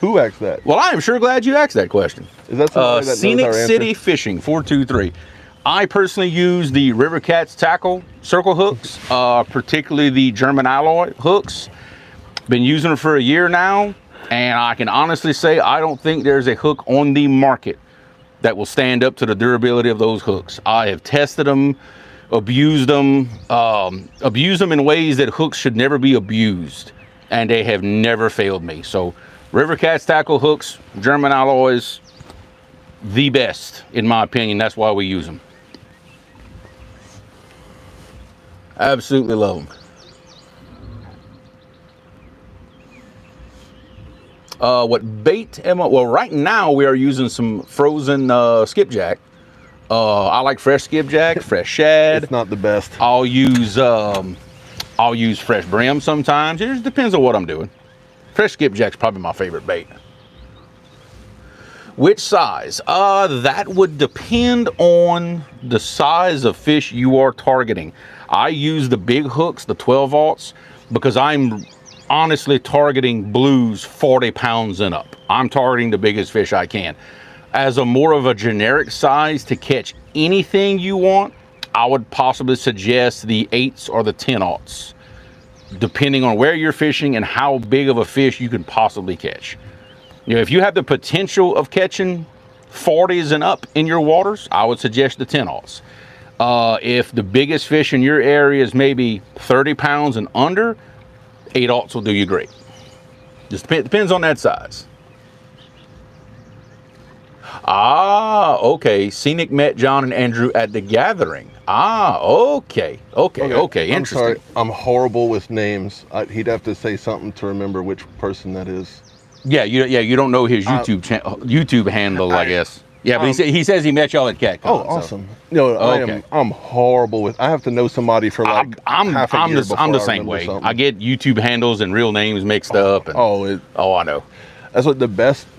Who asked that? Well, I am sure glad you asked that question. Is that somebody that knows Scenic our answer? City Fishing 423. I personally use the River Cats tackle circle hooks, particularly the German alloy hooks. Been using them for a year now, and I can honestly say I don't think there's a hook on the market that will stand up to the durability of those hooks. I have tested them, abused them in ways that hooks should never be abused, and they have never failed me. So River Cats tackle hooks, German alloys, the best in my opinion. That's why we use them. Absolutely love them. What bait am I? Well, right now we are using some frozen skipjack. I like fresh skipjack, fresh shad. It's not the best. I'll use fresh brim sometimes. It just depends on what I'm doing. Fresh skipjack's probably my favorite bait. Which size? That would depend on the size of fish you are targeting. I use the big hooks, the 12-aughts, because I'm honestly targeting blues 40 pounds and up. I'm targeting the biggest fish I can. As a more of a generic size to catch anything you want, I would possibly suggest the 8s or the 10-aughts, depending on where you're fishing and how big of a fish you can possibly catch. You know, if you have the potential of catching 40s and up in your waters, I would suggest the 10-aughts. If the biggest fish in your area is maybe 30 pounds and under, 8-aughts will do you great. Just depends on that size. Okay. Scenic met John and Andrew at the gathering. Okay. Interesting. I'm sorry. I'm horrible with names. He'd have to say something to remember which person that is. Yeah, you don't know his YouTube handle, I guess. Yeah, but he says he met y'all at CatCon. Oh, awesome. So. No, I'm horrible with. I have to know somebody for like half a year before I'm the I same remember way. something. I get YouTube handles and real names mixed up. And, I know. That's what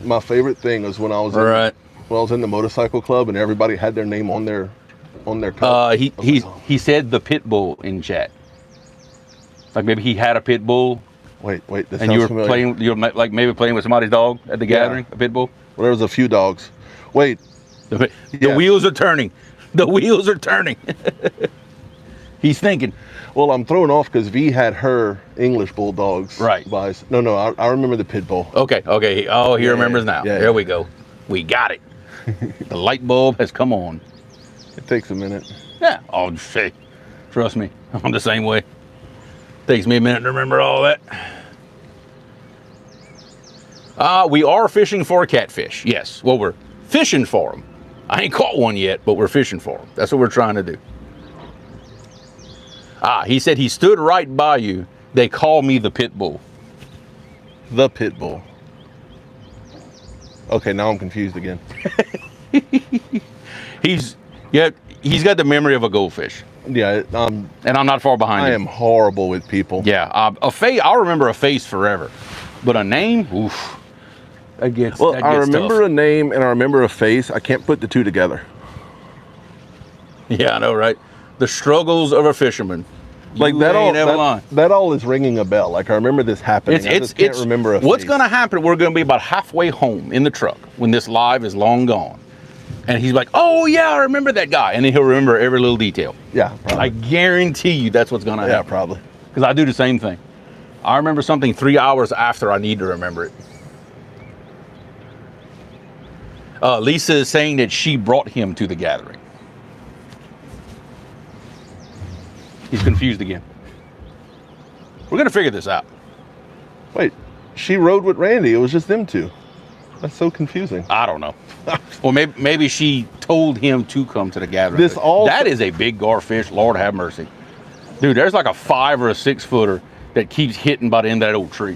my favorite thing was when I was in the motorcycle club and everybody had their name on their cup. He said the pit bull in chat. Like maybe he had a pit bull. Wait, this and you were like maybe playing with somebody's dog at the gathering, a pit bull? Well, there was a few dogs. Wait. The wheels are turning. The wheels are turning. He's thinking. Well, I'm thrown off because V had her English bulldogs. Right. No, I remember the pit bull. Okay. Oh, he remembers now. Yeah, there we go. We got it. The light bulb has come on. It takes a minute. Yeah. Oh, shit. Trust me. I'm the same way. Takes me a minute to remember all that. We are fishing for a catfish. Yes. Well, we're fishing for them. I ain't caught one yet, but we're fishing for them. That's what we're trying to do. He said he stood right by you. They call me the pit bull. The pit bull. Okay, now I'm confused again. He's got the memory of a goldfish. Yeah, and I'm not far behind him. I am horrible with people. Yeah, a face. I'll remember a face forever, but a name, oof. That gets I remember tough. a name and I remember a face. I can't put the two together. Yeah, I know, right? The struggles of a fisherman. Like that all is ringing a bell. Like I remember this happening. I just can't remember a what's face. going to happen. We're going to be about halfway home in the truck when this live is long gone, and he's like, "Oh yeah, I remember that guy," and then he'll remember every little detail. Yeah, probably. I guarantee you that's what's going to happen. Yeah, probably. Because I do the same thing. I remember something 3 hours after I need to remember it. Lisa is saying that she brought him to the gathering. He's confused again. We're going to figure this out. Wait, she rode with Randy. It was just them two. That's so confusing. I don't know. Well, maybe she told him to come to the gathering. That is a big garfish. Lord have mercy. Dude, there's like a 5 or a 6 footer that keeps hitting by the end of that old tree.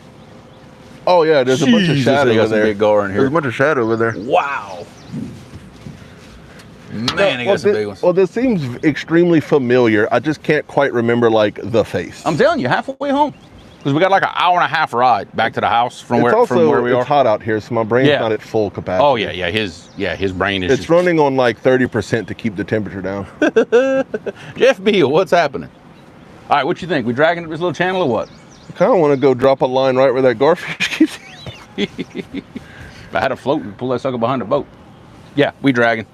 Oh yeah, there's a bunch of shad over there. Big gar in here. There's a bunch of shad over there. Wow. Man, he got some big ones. Well, this seems extremely familiar. I just can't quite remember like the face. I'm telling you, halfway home. Because we got like an hour and a half ride back to the house from where we are. It's hot out here, so my brain's not at full capacity. Oh yeah, his brain is. It's running on like 30% to keep the temperature down. Jeff Beal, what's happening? All right, what you think? We dragging this little channel or what? I kind of want to go drop a line right where that garfish keeps. If I had a float and pull that sucker behind the boat. Yeah, we dragging.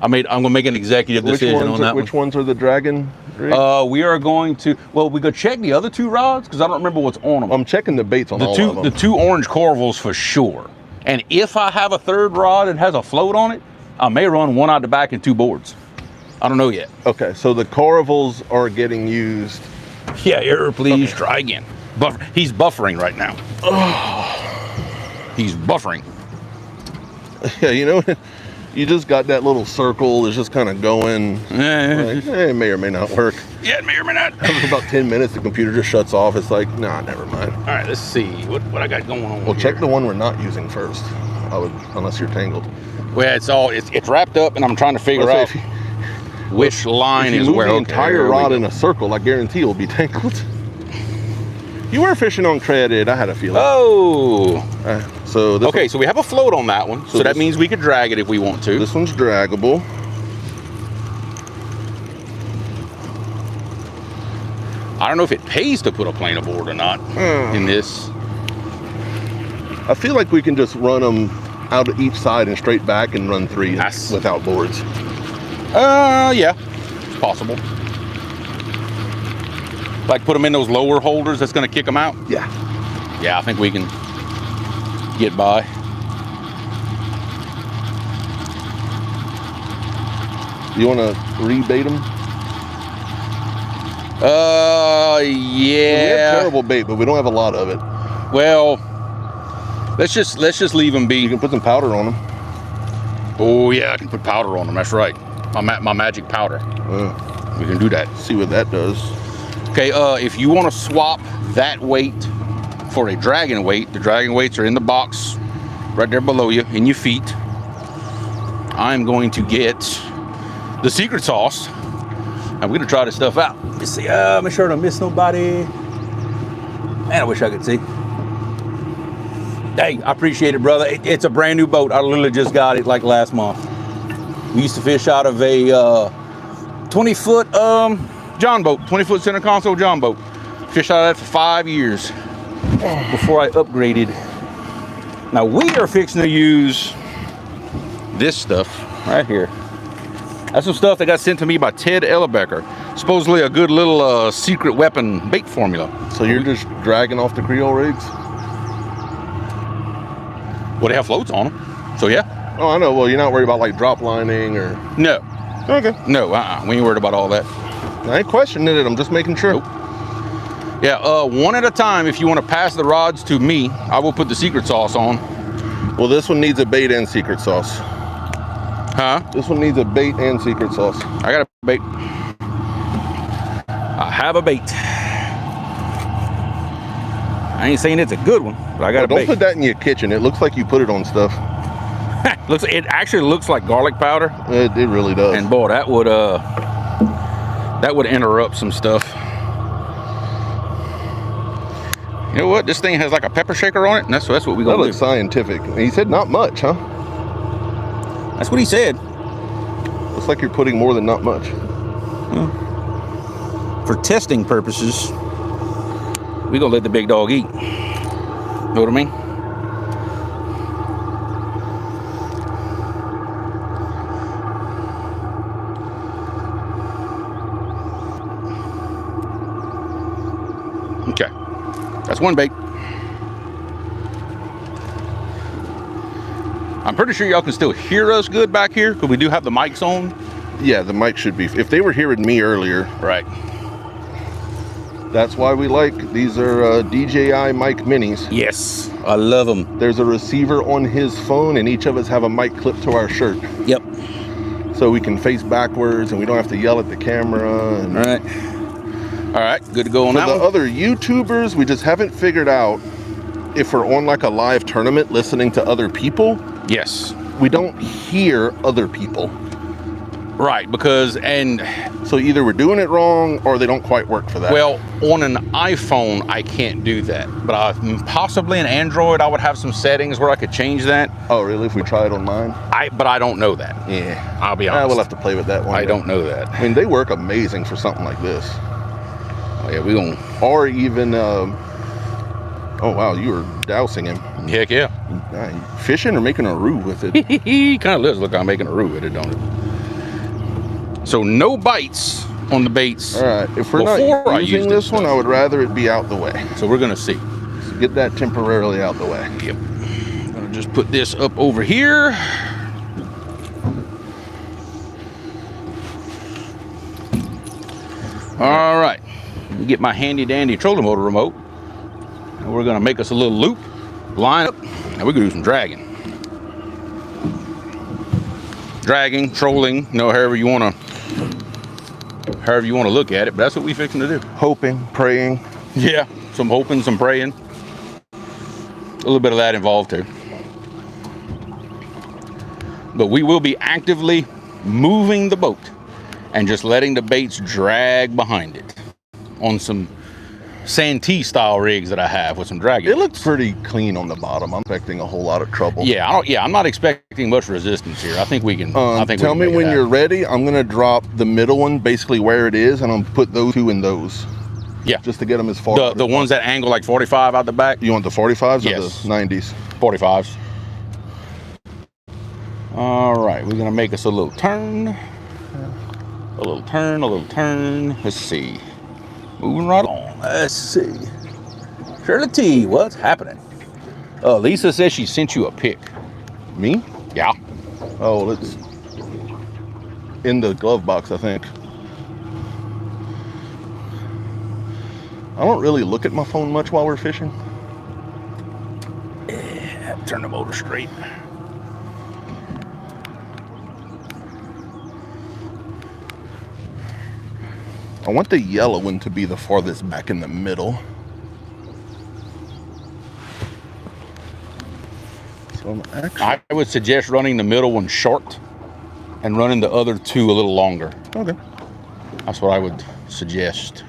I'm gonna make an executive decision on that. Which ones are the dragon? We are going to. Well, we go check the other 2 rods because I don't remember what's on them. I'm checking the baits on all of them. The 2 orange corvals for sure. And if I have a 3rd rod that has a float on it, I may run 1 out the back and 2 boards. I don't know yet. Okay, so the corvals are getting used. Yeah, error, please. Okay. Try again. He's buffering right now. He's buffering. Yeah, you know, you just got that little circle. It's just kind of going. Like, it may or may not work. Yeah, it may or may not. After about 10 minutes, the computer just shuts off. It's like, nah, never mind. All right, let's see what I got going on. Well, check the one we're not using first. Unless you're tangled. Well, it's wrapped up, and I'm trying to figure out which line is where. If you move the entire rod in a circle, I guarantee you'll be tangled. You were fishing on credit. I had a feeling. Oh. So we have a float on that one. So that means we could drag it if we want to. This one's draggable. I don't know if it pays to put a plane aboard or not in this. I feel like we can just run them out of each side and straight back and run 3 without boards. Yeah, it's possible. Like put them in those lower holders that's going to kick them out? Yeah. Yeah, I think we can get by. You want to rebait them? Yeah. We have terrible bait, but we don't have a lot of it. Well, let's just leave them be. You can put some powder on them. Oh yeah, I can put powder on them. That's right. My magic powder. We can do that. See what that does. Okay, if you want to swap that weight for a dragon weight, the dragon weights are in the box right there below you, in your feet. I'm going to get the secret sauce. I'm going to try this stuff out. Let's see, make sure I don't miss nobody. Man, I wish I could see. Hey, I appreciate it, brother. It's a brand new boat. I literally just got it like last month. We used to fish out of a 20-foot John boat, 20-foot center console John boat. Fished out of that for 5 years before I upgraded. Now we are fixing to use this stuff right here. That's some stuff that got sent to me by Ted Ellebecker. Supposedly a good little secret weapon bait formula. So you're just dragging off the Creole rigs? Well, they have floats on them, so yeah. Oh, I know. Well, you're not worried about like drop lining or? No. Okay. No, we ain't worried about all that. I ain't questioning it. I'm just making sure. Nope. Yeah, one at a time. If you want to pass the rods to me, I will put the secret sauce on. Well, this one needs a bait and secret sauce. Huh? This one needs a bait and secret sauce. I got a bait. I have a bait. I ain't saying it's a good one, but I got a bait. Don't put that in your kitchen. It looks like you put it on stuff. It actually looks like garlic powder. It really does. And boy, that would interrupt some stuff. You know what? This thing has like a pepper shaker on it, and that's what we gonna do. That looks scientific. He said not much, huh? That's what he said. Looks like you're putting more than not much. Well, for testing purposes, we gonna let the big dog eat. Know what I mean? Okay, that's one bait. I'm pretty sure y'all can still hear us good back here because we do have the mics on. Yeah, the mic should be. If they were hearing me earlier. Right. That's why we like, these are DJI mic minis. Yes, I love them. There's a receiver on his phone and each of us have a mic clipped to our shirt. Yep. So we can face backwards and we don't have to yell at the camera. And all right. All right, good to go on that one. For the other YouTubers, we just haven't figured out if we're on like a live tournament listening to other people. Yes. We don't hear other people. Right, because, and so either we're doing it wrong or they don't quite work for that. Well, on an iPhone, I can't do that. But possibly an Android, I would have some settings where I could change that. Oh, really? If we try it on mine? But I don't know that. Yeah. I'll be honest. We'll have to play with that one. I don't know that. I mean, they work amazing for something like this. Oh, yeah, we gonna. Or even, oh, wow, you were dousing him. Heck yeah. Fishing or making a roux with it? He kind of does look like I'm making a roux with it, don't it? So no bites on the baits. All right, if we're not using this one, I would rather it be out the way. So we're gonna see. So get that temporarily out the way. Yep. I'm gonna just put this up over here. All right, get my handy dandy trolling motor remote. And we're gonna make us a little loop, line up, and we're gonna do some dragging. Dragging, trolling, however you wanna look at it, but that's what we fixing to do. Hoping, praying. Yeah, some hoping, some praying. A little bit of that involved too. But we will be actively moving the boat and just letting the baits drag behind it on some Santee style rigs that I have with some dragging. It looks pretty clean on the bottom. I'm expecting a whole lot of trouble. Yeah, I'm not expecting much resistance here. I think we can. Tell me when you're ready. I'm gonna drop the middle one basically where it is, and I'm gonna put those two in those. Yeah, just to get them as far. The ones that angle like 45 out the back. You want the 45s yes. or the 90s? 45s. All right, we're gonna make us a little turn. A little turn, a little turn. Let's see. Moving right on. Let's see. Shirley T, what's happening? Lisa says she sent you a pic. Me? Yeah. Oh, it's in the glove box, I think. I don't really look at my phone much while we're fishing. Yeah, turn the motor straight. I want the yellow one to be the farthest back in the middle. So I would suggest running the middle one short and running the other two a little longer. Okay. That's what I would suggest.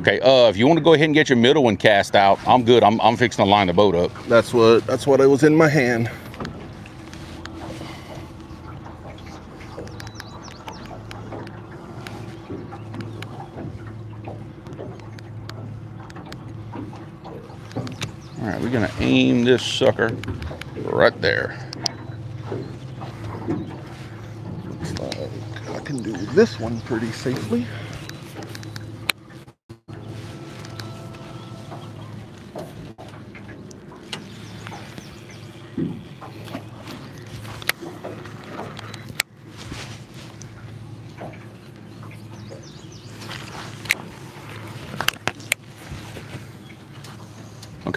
Okay, if you want to go ahead and get your middle one cast out, I'm good. I'm fixing to line the boat up. That's what it was in my hand. All right, we're gonna aim this sucker right there. Looks like I can do this one pretty safely.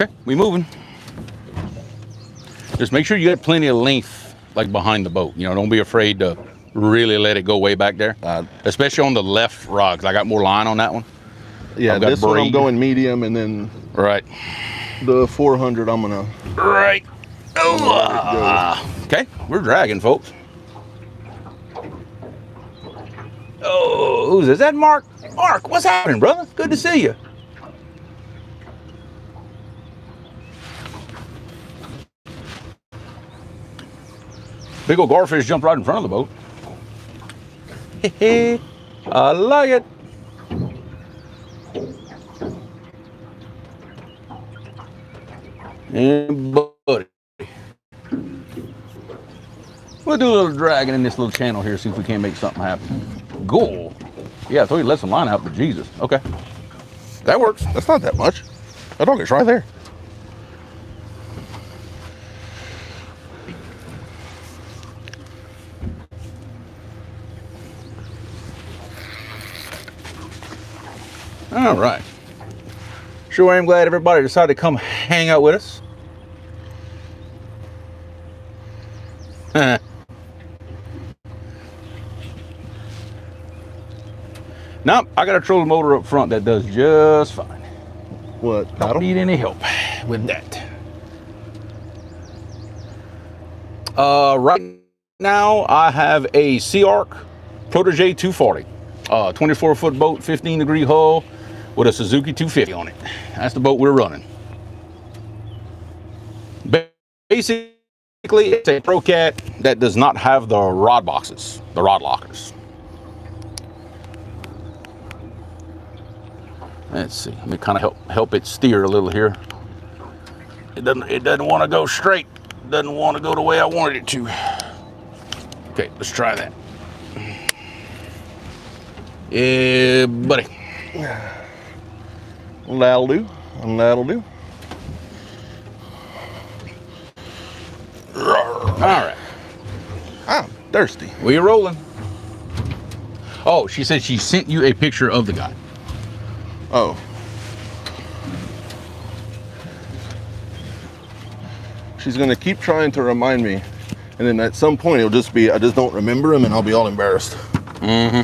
Okay, we moving. Just make sure you got plenty of length, like behind the boat. You know, don't be afraid to really let it go way back there. Especially on the left rod, 'cause I got more line on that one. Yeah, this one I'm going medium, and then right. The 400 I'm gonna right. Oh, okay, we're dragging, folks. Oh, who's this? Is that Mark? Mark, what's happening, brother? Good to see you. Big old garfish jumped right in front of the boat. I like it. And buddy, we'll do a little dragging in this little channel here, see if we can't make something happen. Cool. Yeah, I thought you let some line out, but Jesus. Okay. That works. That's not that much. That dog is right there. All right. Sure am glad everybody decided to come hang out with us. Nope, I got a trolling motor up front that does just fine. What, paddle? Don't need any help with that. Right now I have a Sea Arc Protege 240, 24-foot boat, 15-degree hull with a Suzuki 250 on it. That's the boat we're running. Basically, it's a Pro Cat that does not have the rod boxes, the rod lockers. Let's see. Let me kind of help it steer a little here. It doesn't want to go straight. It doesn't want to go the way I wanted it to. Okay, let's try that. Yeah, buddy. That'll do. That'll do. All right. I'm thirsty. We are rolling. Oh, she said she sent you a picture of the guy. Oh. She's gonna keep trying to remind me, and then at some point it'll just be, I just don't remember him, and I'll be all embarrassed. Mm-hmm.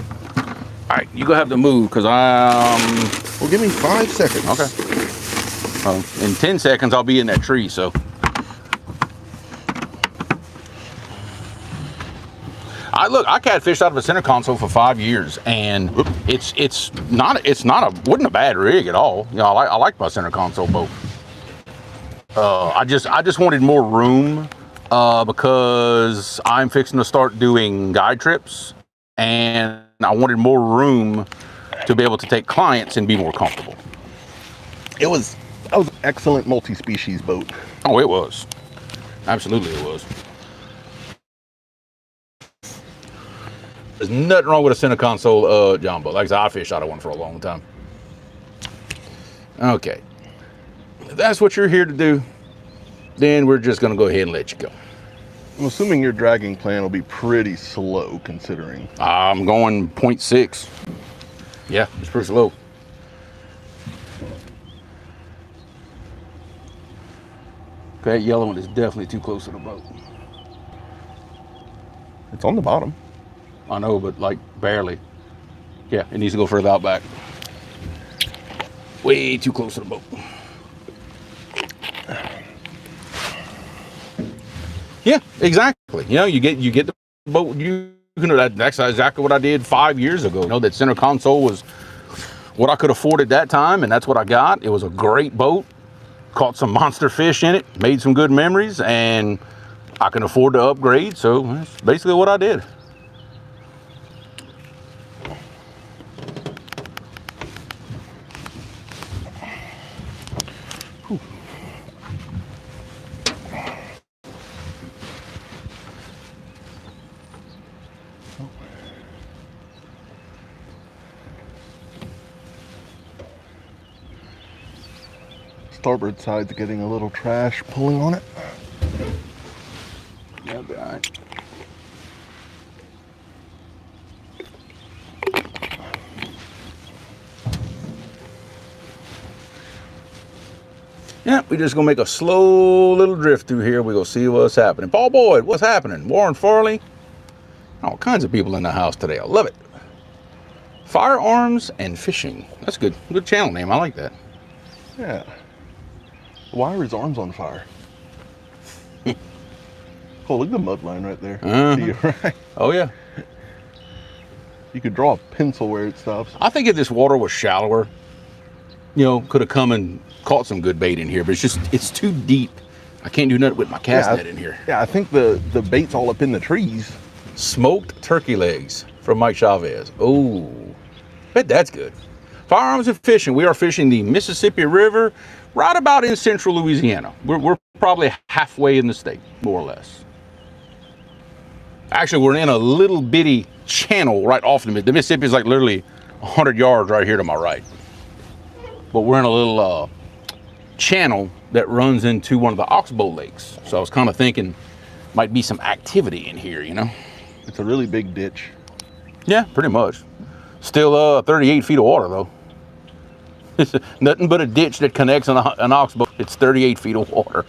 All right, you gonna have to move, because Well, give me 5 seconds. Okay. In 10 seconds, I'll be in that tree, so. I catfished out of a center console for 5 years, and wasn't a bad rig at all. You know, I like my center console boat. I just wanted more room because I'm fixing to start doing guide trips, and I wanted more room to be able to take clients and be more comfortable. That was an excellent multi-species boat. Oh, it was. Absolutely, it was. There's nothing wrong with a center console John boat. Like I said, I fished out of one for a long time. Okay. If that's what you're here to do, then we're just going to go ahead and let you go. I'm assuming your dragging plan will be pretty slow, considering. I'm going 0.6. Yeah, it's pretty slow. Okay, that yellow one is definitely too close to the boat. It's on the bottom. I know, but like barely. Yeah, it needs to go further out back. Way too close to the boat. Yeah, exactly. You know, you get the boat. That's exactly what I did 5 years ago. You know, that center console was what I could afford at that time, and that's what I got. It was a great boat. Caught some monster fish in it. Made some good memories, and I can afford to upgrade. So that's basically what I did. Starboard side's getting a little trash pulling on it. That'll be all right. Yeah, we just gonna make a slow little drift through here. We gonna see what's happening. Paul Boyd, what's happening? Warren Farley, all kinds of people in the house today. I love it. Firearms and fishing. That's good. Good channel name. I like that. Yeah. Why are his arms on fire? Oh, look at the mud line right there. To your right. Oh yeah. You could draw a pencil where it stops. I think if this water was shallower, you know, could have come and caught some good bait in here, but it's too deep. I can't do nothing with my cast net in here. Yeah, I think the bait's all up in the trees. Smoked turkey legs from Mike Chavez. Oh, bet that's good. Firearms and fishing. We are fishing the Mississippi River right about in central Louisiana. We're probably halfway in the state, more or less. Actually, we're in a little bitty channel right off the Mississippi is like literally 100 yards right here to my right. But we're in a little channel that runs into one of the oxbow lakes. So I was kind of thinking might be some activity in here, you know? It's a really big ditch. Yeah, pretty much. Still 38 feet of water though. It's nothing but a ditch that connects an oxbow. It's 38 feet of water.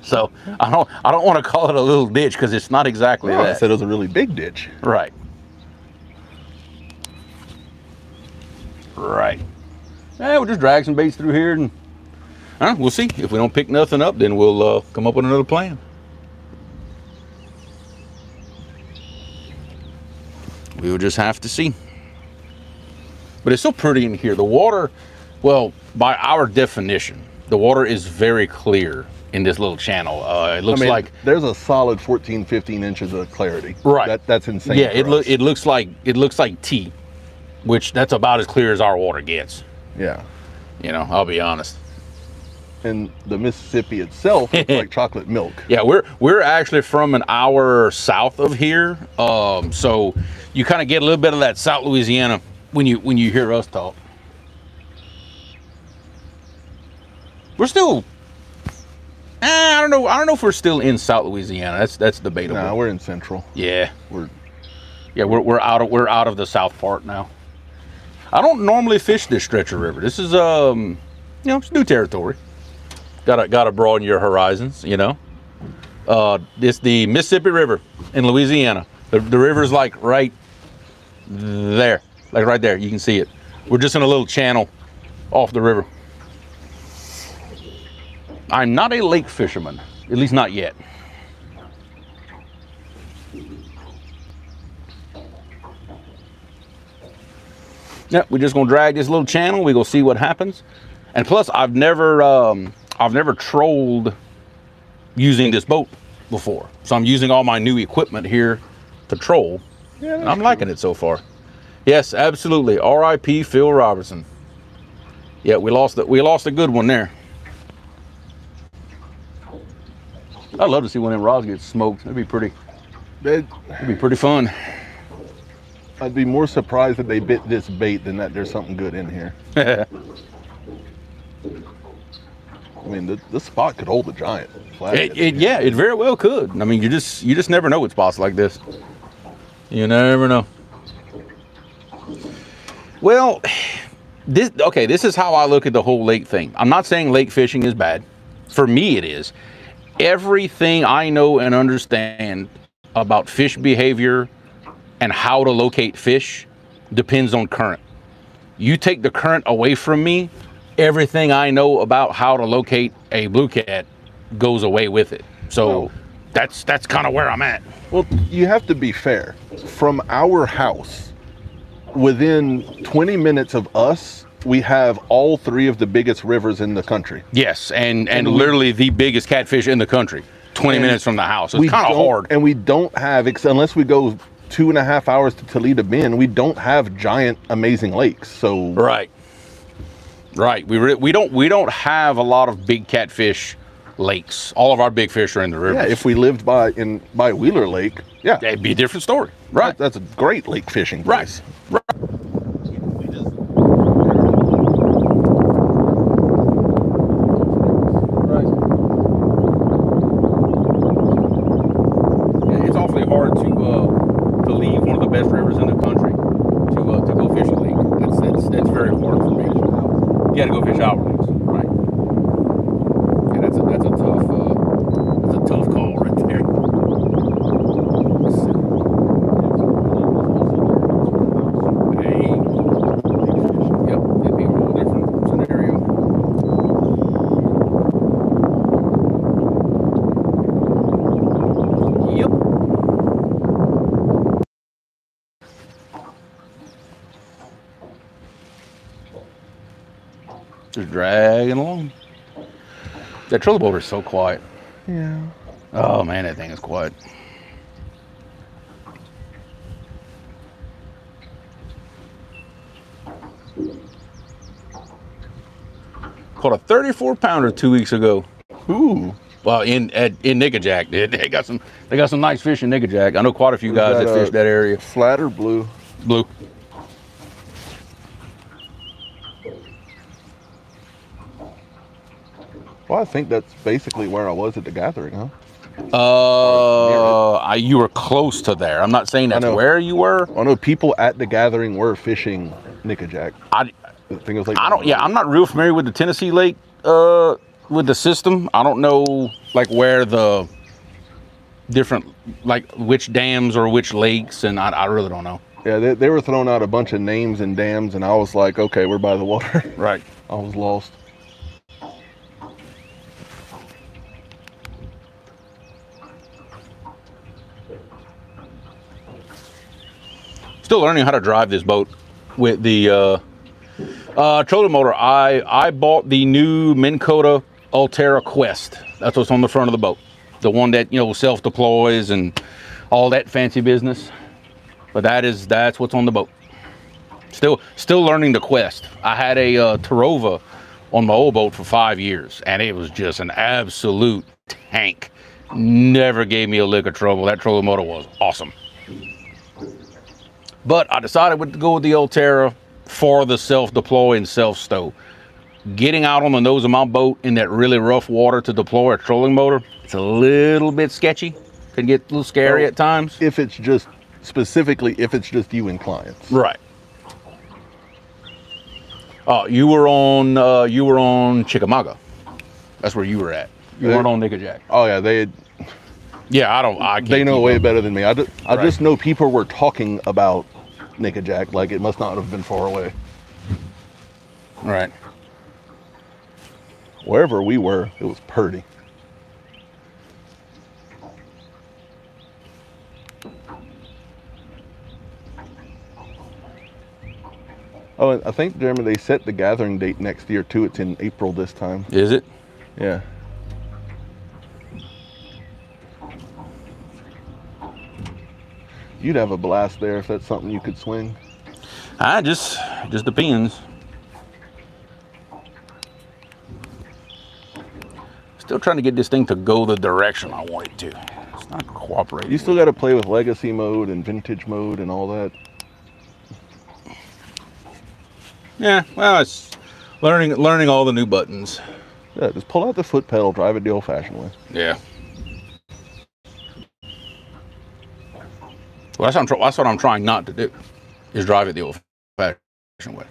So I don't want to call it a little ditch because it's not exactly that. I said it was a really big ditch. Right. Right. Yeah, we'll just drag some baits through here and we'll see. If we don't pick nothing up, then we'll come up with another plan. We will just have to see. But it's so pretty in here. The water, well, by our definition, the water is very clear in this little channel. It looks like there's a solid 14, 15 inches of clarity. Right. That's insane. Yeah, it looks like tea, which that's about as clear as our water gets. Yeah. You know, I'll be honest. And the Mississippi itself is like chocolate milk. Yeah, we're actually from an hour south of here, so you kind of get a little bit of that South Louisiana when you hear us talk. We're still, I don't know if we're still in South Louisiana. That's debatable. Nah, we're in Central. Yeah, we're out of the South part now. I don't normally fish this stretch of river. This is you know, it's new territory. Gotta broaden your horizons, you know. It's the Mississippi River in Louisiana. The river's like right there, like right there. You can see it. We're just in a little channel off the river. I'm not a lake fisherman, at least not yet. Yeah, we're just gonna drag this little channel. We gonna see what happens. And plus, I've never trolled using this boat before, so I'm using all my new equipment here to troll. Yeah, and I'm liking it so far. Yes, absolutely. R.I.P. Phil Robertson. Yeah, we lost a good one there. I'd love to see one of them rods get smoked. That'd be pretty fun. I'd be more surprised that they bit this bait than that there's something good in here. I mean, the spot could hold a giant flathead. Yeah, it very well could. I mean, you just never know with spots like this. You never know. Well, this is how I look at the whole lake thing. I'm not saying lake fishing is bad. For me, it is. Everything I know and understand about fish behavior and how to locate fish depends on current. You take the current away from me, everything I know about how to locate a blue cat goes away with it. So that's kind of where I'm at. Well, you have to be fair. From our house, within 20 minutes of us, we have all three of the biggest rivers in the country. Yes, and literally the biggest catfish in the country, 20 minutes from the house. It's kind of hard. And we don't have, unless we go 2.5 hours to Toledo Bend, we don't have giant, amazing lakes. So right. We don't have a lot of big catfish lakes. All of our big fish are in the rivers. Yeah, if we lived by Wheeler Lake, yeah, it'd be a different story. Right. That's a great lake fishing place. Right. It's awfully hard to leave one of the best rivers in the country to go fish a lake. That's very hard for me. You got to go fish our lakes, right? Just dragging along. That trolling motor is so quiet. Yeah. Oh man, that thing is quiet. Caught a 34-pounder 2 weeks ago. Ooh. Well, in Nickajack, they got some nice fish in Nickajack. I know quite a few guys that fish that area. Flat or blue? Blue. Well, I think that's basically where I was at the gathering, huh? You were close to there. I'm not saying that's where you were. I know people at the gathering were fishing Nickajack. I think it was like I'm not real familiar with the Tennessee Lake with the system. I don't know like where the different like which dams or which lakes, and I really don't know. Yeah, they were throwing out a bunch of names and dams, and I was like, okay, we're by the water. Right. I was lost. Still learning how to drive this boat with the trolling motor. I bought the new Minn Kota Ulterra Quest. That's what's on the front of the boat. The one that, you know, self-deploys and all that fancy business. But that's what's on the boat. Still learning the Quest. I had a Tarova on my old boat for 5 years, and it was just an absolute tank. Never gave me a lick of trouble. That trolling motor was awesome. But I decided to go with the Ulterra for the self-deploy and self-stow. Getting out on the nose of my boat in that really rough water to deploy a trolling motor, it's a little bit sketchy. Can get a little scary at times. If it's just, specifically, if it's just you and clients. Right. Oh, you were on Chickamauga. That's where you were at. You weren't on Nickajack. Oh yeah, Yeah, they know way better than me. I just know people were talking about Nickajack, like it must not have been far away. Right. Wherever we were, it was purty. Oh, and I think, Jeremy, they set the gathering date next year too. It's in April this time. Is it? Yeah. You'd have a blast there if that's something you could swing. Just depends. Still trying to get this thing to go the direction I want it to. It's not cooperating. You still got to play with legacy mode and vintage mode and all that. Yeah, well, it's learning all the new buttons. Yeah, just pull out the foot pedal, drive it the old-fashioned way. Yeah. Well, that's what I'm trying not to do, is drive it the old-fashioned way.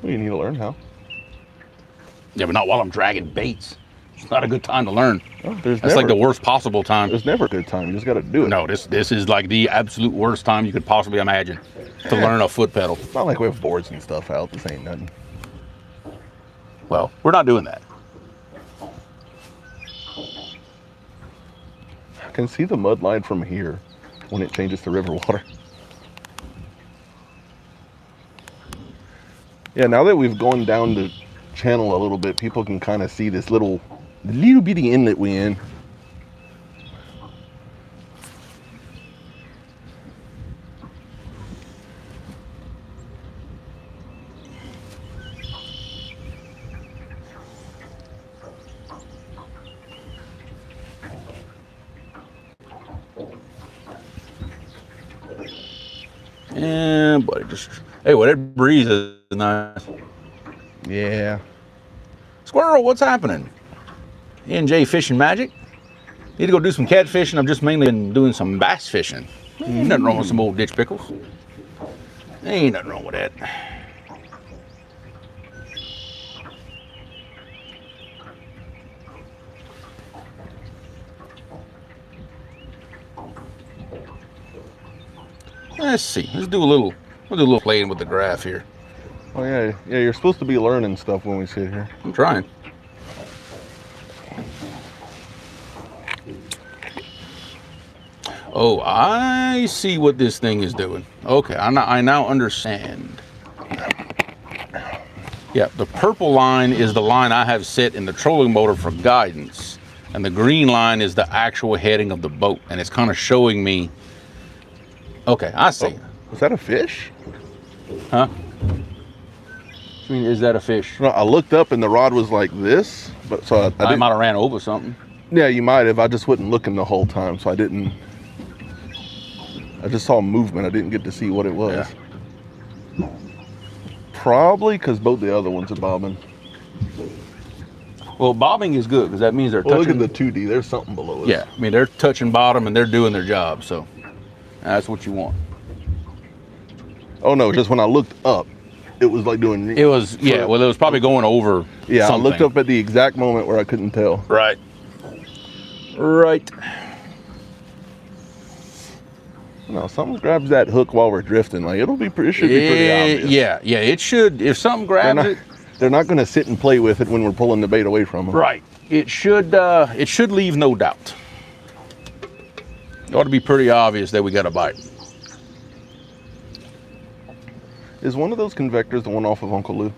Well, you need to learn how. Yeah, but not while I'm dragging baits. It's not a good time to learn. Oh, that's like the worst possible time. There's never a good time. You just got to do it. No, this is like the absolute worst time you could possibly imagine to learn a foot pedal. It's not like we have boards and stuff out. This ain't nothing. Well, we're not doing that. I can see the mud line from here when it changes to river water. Yeah, now that we've gone down the channel a little bit, people can kind of see this little bitty inlet we in. And buddy, hey, well, that breeze is nice. Yeah. Squirrel, what's happening? N.J. Fishing Magic. Need to go do some catfishing. I've just mainly been doing some bass fishing. Ain't nothing wrong with some old ditch pickles. Ain't nothing wrong with that. Let's see. We'll do a little playing with the graph here. Oh yeah, you're supposed to be learning stuff when we sit here. I'm trying. Oh, I see what this thing is doing. Okay, I now understand. Yeah, the purple line is the line I have set in the trolling motor for guidance. And the green line is the actual heading of the boat. And it's kind of showing me. Okay, I see. Oh, is that a fish? Huh? I mean, is that a fish? No, I looked up and the rod was like this, but so I might have ran over something. Yeah, you might have. I just wasn't looking the whole time, so I didn't. I just saw movement. I didn't get to see what it was. Yeah. Probably because both the other ones are bobbing. Well, bobbing is good because that means they're touching. Look at the 2D. There's something below us. Yeah, I mean, they're touching bottom and they're doing their job, so that's what you want. Oh, no, just when I looked up, it was like doing... It was, yeah, well, it was probably going over Yeah, something. I looked up at the exact moment where I couldn't tell. Right. Right. No, something grabs that hook while we're drifting. Like, it should be pretty obvious. Yeah, it should. If something grabs it... They're not going to sit and play with it when we're pulling the bait away from them. Right. It should leave no doubt. It ought to be pretty obvious that we got a bite. Is one of those convectors the one off of Uncle Lou?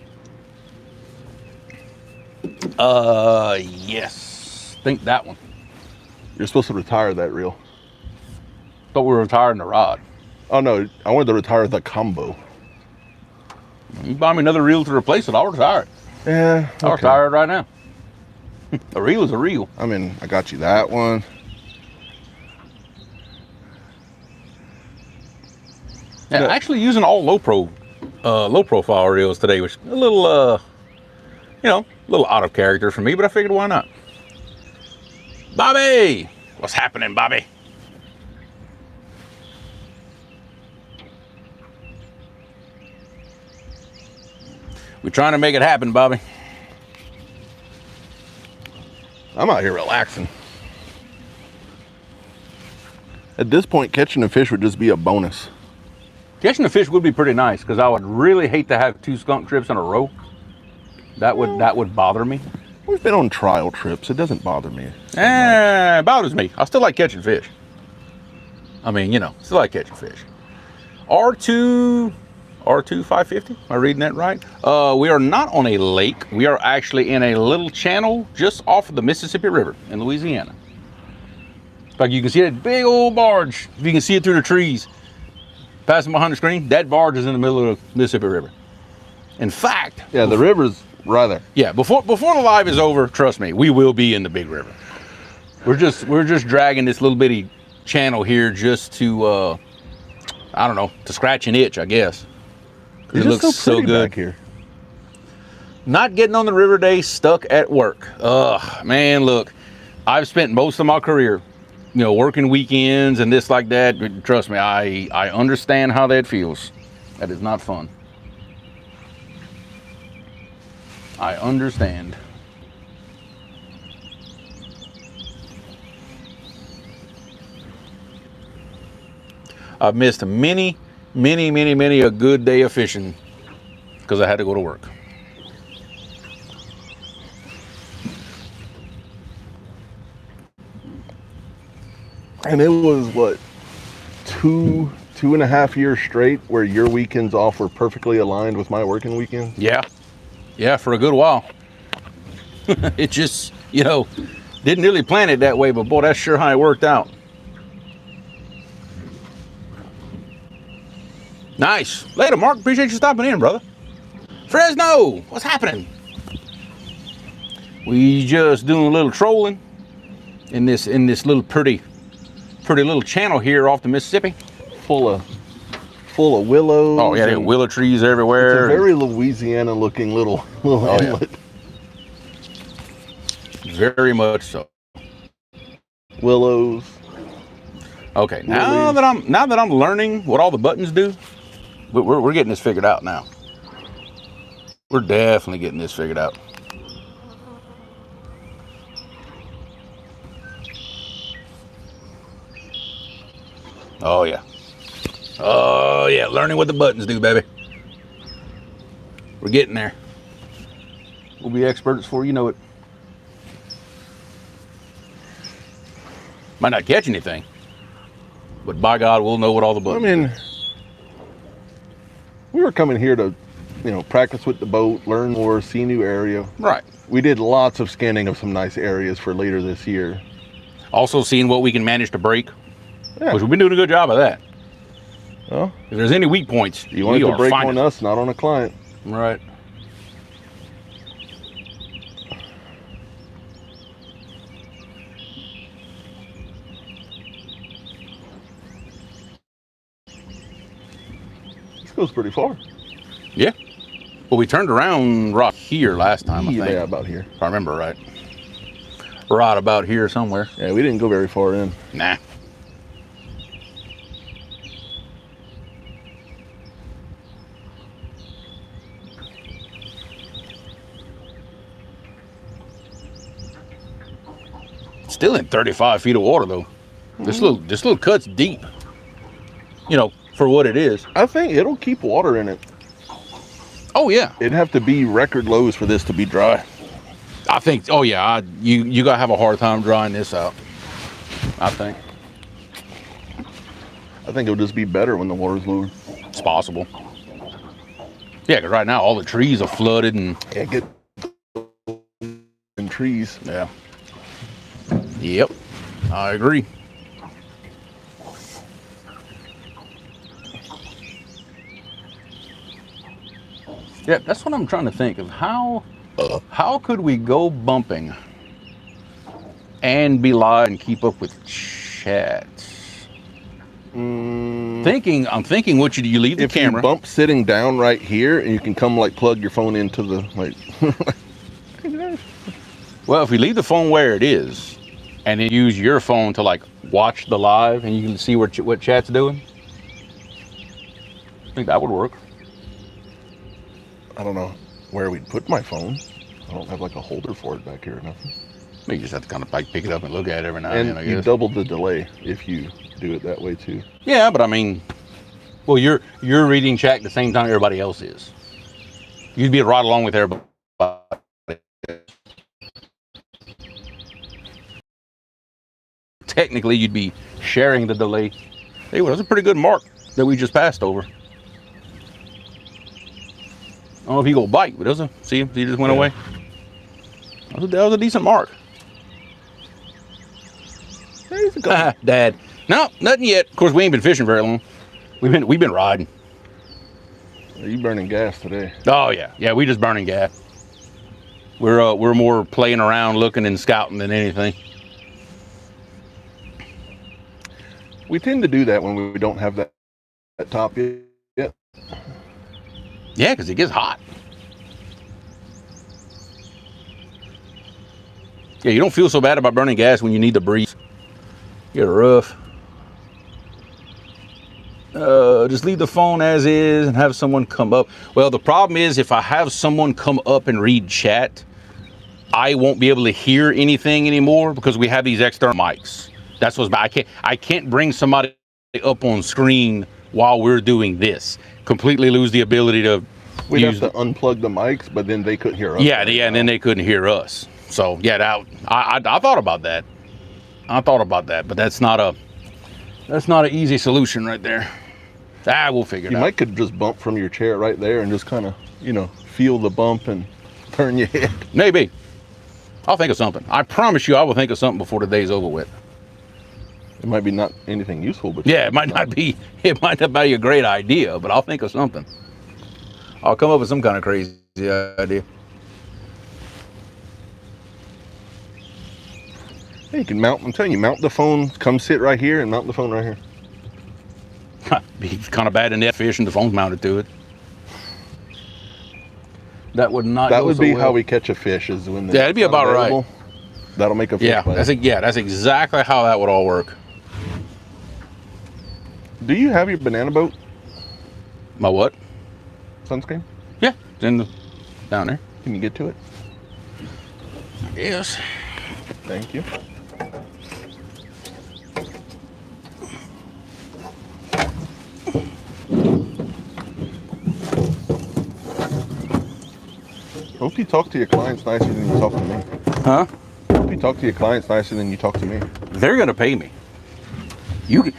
Yes. I think that one. You're supposed to retire that reel. Thought we were retiring the rod. Oh, no. I wanted to retire the combo. You buy me another reel to replace it, I'll retire it. Yeah. Okay. I'll retire it right now. A reel is a reel. I mean, I got you that one. Yeah, actually using all low profile reels today, which a little, a little out of character for me, but I figured why not? Bobby! What's happening, Bobby? We're trying to make it happen, Bobby. I'm out here relaxing. At this point, catching a fish would just be a bonus. Catching a fish would be pretty nice because I would really hate to have 2 skunk trips in a row. That would bother me. We've been on trial trips. It doesn't bother me. It bothers me. I still like catching fish. I mean, still like catching fish. R2 550. Am I reading that right? We are not on a lake. We are actually in a little channel just off of the Mississippi River in Louisiana. In fact, you can see that big old barge. If you can see it through the trees, passing behind the screen, that barge is in the middle of the Mississippi River. In fact, yeah, the river's right there. Yeah, before the live is over, trust me, we will be in the big river. We're just dragging this little bitty channel here just to I don't know, to scratch an itch, I guess. It looks so good back here. Not getting on the river day, stuck at work. Ugh, man, look, I've spent most of my career, working weekends and this like that. Trust me, I understand how that feels. That is not fun. I understand. I've missed many a good day of fishing because I had to go to work. And it was what, 2.5 years straight where your weekends off were perfectly aligned with my working weekends? Yeah, for a good while. It just, didn't really plan it that way, but boy, that's sure how it worked out. Nice. Later, Mark. Appreciate you stopping in, brother. Fresno, what's happening? We just doing a little trolling in this little pretty little channel here off the Mississippi. Full of willows. Oh yeah, there are willow trees everywhere. It's a very Louisiana looking little inlet. Yeah. Very much so. Willows. Okay, now that I'm learning what all the buttons do, we're getting this figured out now. We're definitely getting this figured out. Oh yeah. Oh yeah, learning what the buttons do, baby. We're getting there. We'll be experts before you know it. Might not catch anything, but by God, we'll know what all the buttons do. We were coming here to you know, practice with the boat, learn more, see new area. Right. We did lots of scanning of some nice areas for later this year. Also seeing what we can manage to break, Yeah. which we've been doing a good job of that. Well, If there's any weak points, you want it to break on us, not on a client. Right. This goes pretty far. Yeah. Well, we turned around right here last time, I think. Yeah, about here. If I remember right. Right about here somewhere. Yeah, we didn't go very far in. Nah. Still in 35 feet of water though. This little cut's deep. You know, for what it is. I think it'll keep water in it. Oh yeah. It'd have to be record lows for this to be dry. I think. Oh yeah. You gotta have a hard time drying this out. I think it'll just be better when the water's lower. it's possible. Yeah, because right now all the trees are flooded and Yeah, get in trees. yeah. Yep. I agree. Yeah, that's what I'm trying to think of. How could we go bumping and be live and keep up with chats? I'm thinking what you leave the camera. If you bump sitting down right here, and you can come like plug your phone into the like. Well, if we leave the phone where it is, and then use your phone to like watch the live, and you can see what chat's doing, I think that would work. I don't know where we'd put my phone. I don't have like a holder for it back here or nothing. You just have to kind of like pick it up and look at it every now and then, I And you guess. double the delay if you do it that way too. Yeah, but I mean, well, you're reading chat at the same time everybody else is. You'd be right along with everybody. Technically, you'd be sharing the delay. Hey, well, that's a pretty good mark that we just passed over. I don't know if he gonna bite, but see if he just went away. That was a decent mark. Dad. No, nothing yet. Of course, we ain't been fishing very long. We've been riding. Are you burning gas today? Oh yeah, we just burning gas. We're more playing around, looking and scouting than anything. We tend to do that when we don't have that top yet. Yeah, because it gets hot. Yeah, you don't feel so bad about burning gas when you need the breeze. Get rough. Just leave the phone as is and have someone come up. Well, the problem is if I have someone come up and read chat, I won't be able to hear anything anymore because we have these external mics. That's what's bad. I can't bring somebody up on screen while we're doing this. Completely lose the ability to We'd have to unplug the mics, but then they couldn't hear us. Yeah, and then they couldn't hear us. So yeah, I thought about that. But that's not an easy solution right there. We'll figure it out. You might could just bump from your chair right there and just kind of, feel the bump and turn your head. Maybe. I'll think of something. I promise you I will think of something before the day's over with. It might be not anything useful, but yeah, it might not be a great idea, but I'll think of something. I'll come up with some kind of crazy idea. Hey, you can mount, I'm telling you, mount the phone, come sit right here and mount the phone right here. Be kind of bad in net fish and the phone's mounted to it. That would not That go would so be well. how we catch a fish is when Yeah, it'd be about available. That'll make a fish bite. That's exactly how that would all work. Do you have your banana boat My what? sunscreen? Yeah, it's down there. Can you get to it? Yes. Thank you. Hope you talk to your clients nicer than you talk to me. Huh? Hope you talk to your clients nicer than you talk to me. They're gonna pay me. You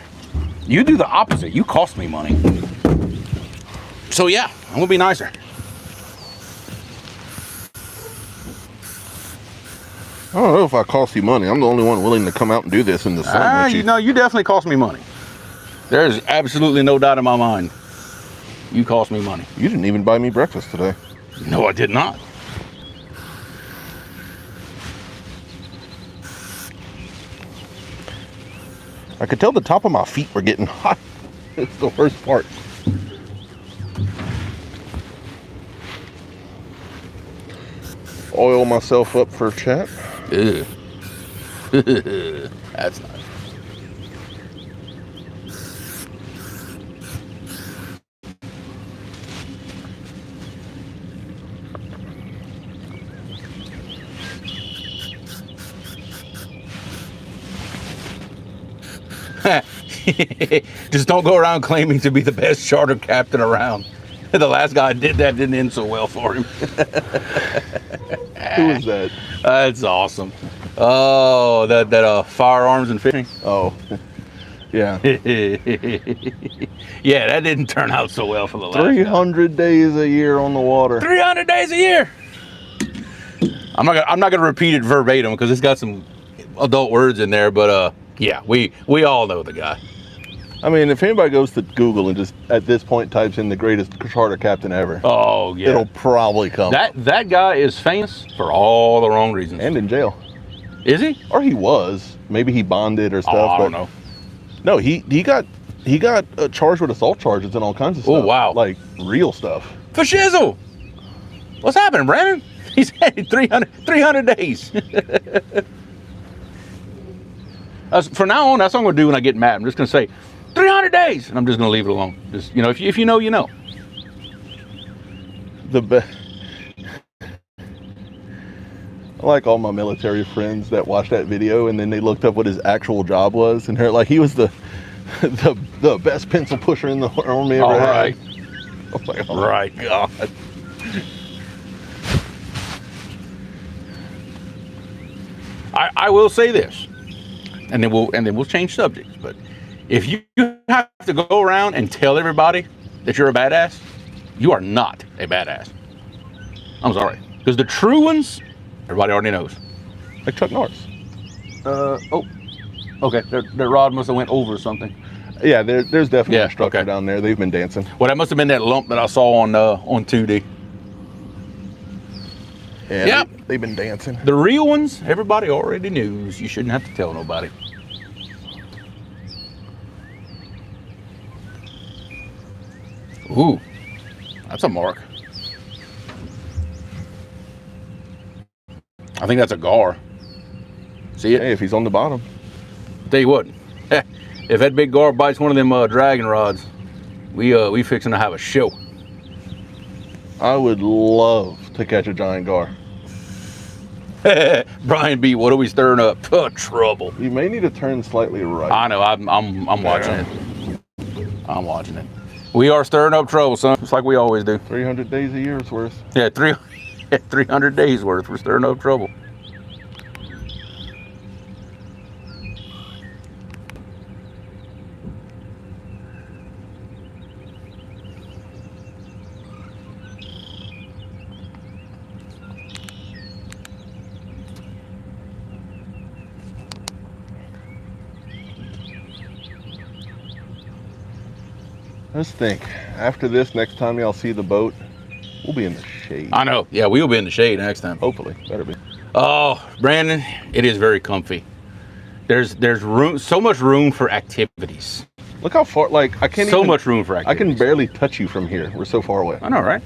do the opposite. You cost me money. So yeah, I'm gonna be nicer. I don't know if I cost you money. I'm the only one willing to come out and do this in the sun with you. No, you definitely cost me money. There's absolutely no doubt in my mind. You cost me money. You didn't even buy me breakfast today. No, I did not. I could tell the top of my feet were getting hot. It's the worst part. Oil myself up for chat. Ew. That's nice. Just don't go around claiming to be the best charter captain around. The last guy did that didn't end so well for him. Who was that? That's awesome. Oh, that firearms and fishing. Oh, yeah. Yeah, that didn't turn out so well for the last 300 days a year on the water. 300 days a year. I'm not gonna repeat it verbatim because it's got some adult words in there, but yeah, we all know the guy. I mean, if anybody goes to Google and just at this point types in the greatest charter captain ever, Oh yeah, it'll probably come. that guy is famous for all the wrong reasons. And in jail. Is he? Or he was. Maybe he bonded or stuff. Oh, I don't know. No, he got charged with assault charges and all kinds of stuff. Oh wow, like real stuff. For shizzle. What's happening, Brandon? He's had 300 days. For now on, that's what I'm gonna do when I get mad. I'm just gonna say 300 days, and I'm just gonna leave it alone. Just if you know, you know. I like all my military friends that watched that video and then they looked up what his actual job was, and they're like, he was the best pencil pusher in the army ever had. Right. I was like, oh, Right. God. I will say this, and then we'll change subjects. But if you have to go around and tell everybody that you're a badass, you are not a badass. I'm sorry, because the true ones, everybody already knows. like Chuck Norris. Oh, okay. Their rod must have went over something. Yeah, there's definitely a structure okay. down there. They've been dancing. Well, that must have been that lump that I saw on 2D. Yeah, Yep. they've been dancing. The real ones, everybody already knows. You shouldn't have to tell nobody. Ooh, that's a mark. I think that's a gar. See it? Hey, if he's on the bottom. Tell you what, if that big gar bites one of them dragon rods, we fixing to have a show. I would love to catch a giant gar. Brian B, what are we stirring up? Trouble. You may need to turn slightly right. I know. I'm watching it. I'm watching it. We are stirring up trouble, son. Just like we always do. 300 days a year's worth. Yeah, 300 days worth. We're stirring up trouble. Let's think. After this, next time y'all see the boat, we'll be in the shade. I know. Yeah, we'll be in the shade next time. Hopefully. Better be. Oh, Brandon, it is very comfy. There's room, so much room for activities. Look how far, like, I can't So even, much room for I activities. can barely touch you from here. We're so far away. I know, right?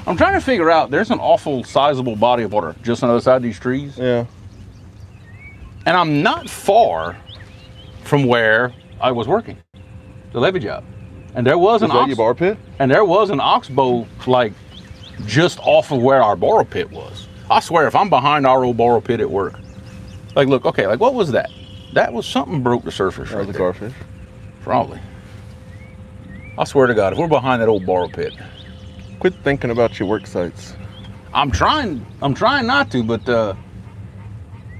I'm trying to figure out, there's an awful sizable body of water just on the other side of these trees. Yeah. And I'm not far from where I was working, the levee job. And there was an Is that your bar pit? And there was an oxbow like just off of where our borrow pit was. I swear, if I'm behind our old borrow pit at work, like, look, okay, like, what was that? That was something broke the surface. Or Right the there. garfish? Probably. I swear to God, if we're behind that old borrow pit, Quit thinking about your work sites. I'm trying not to, but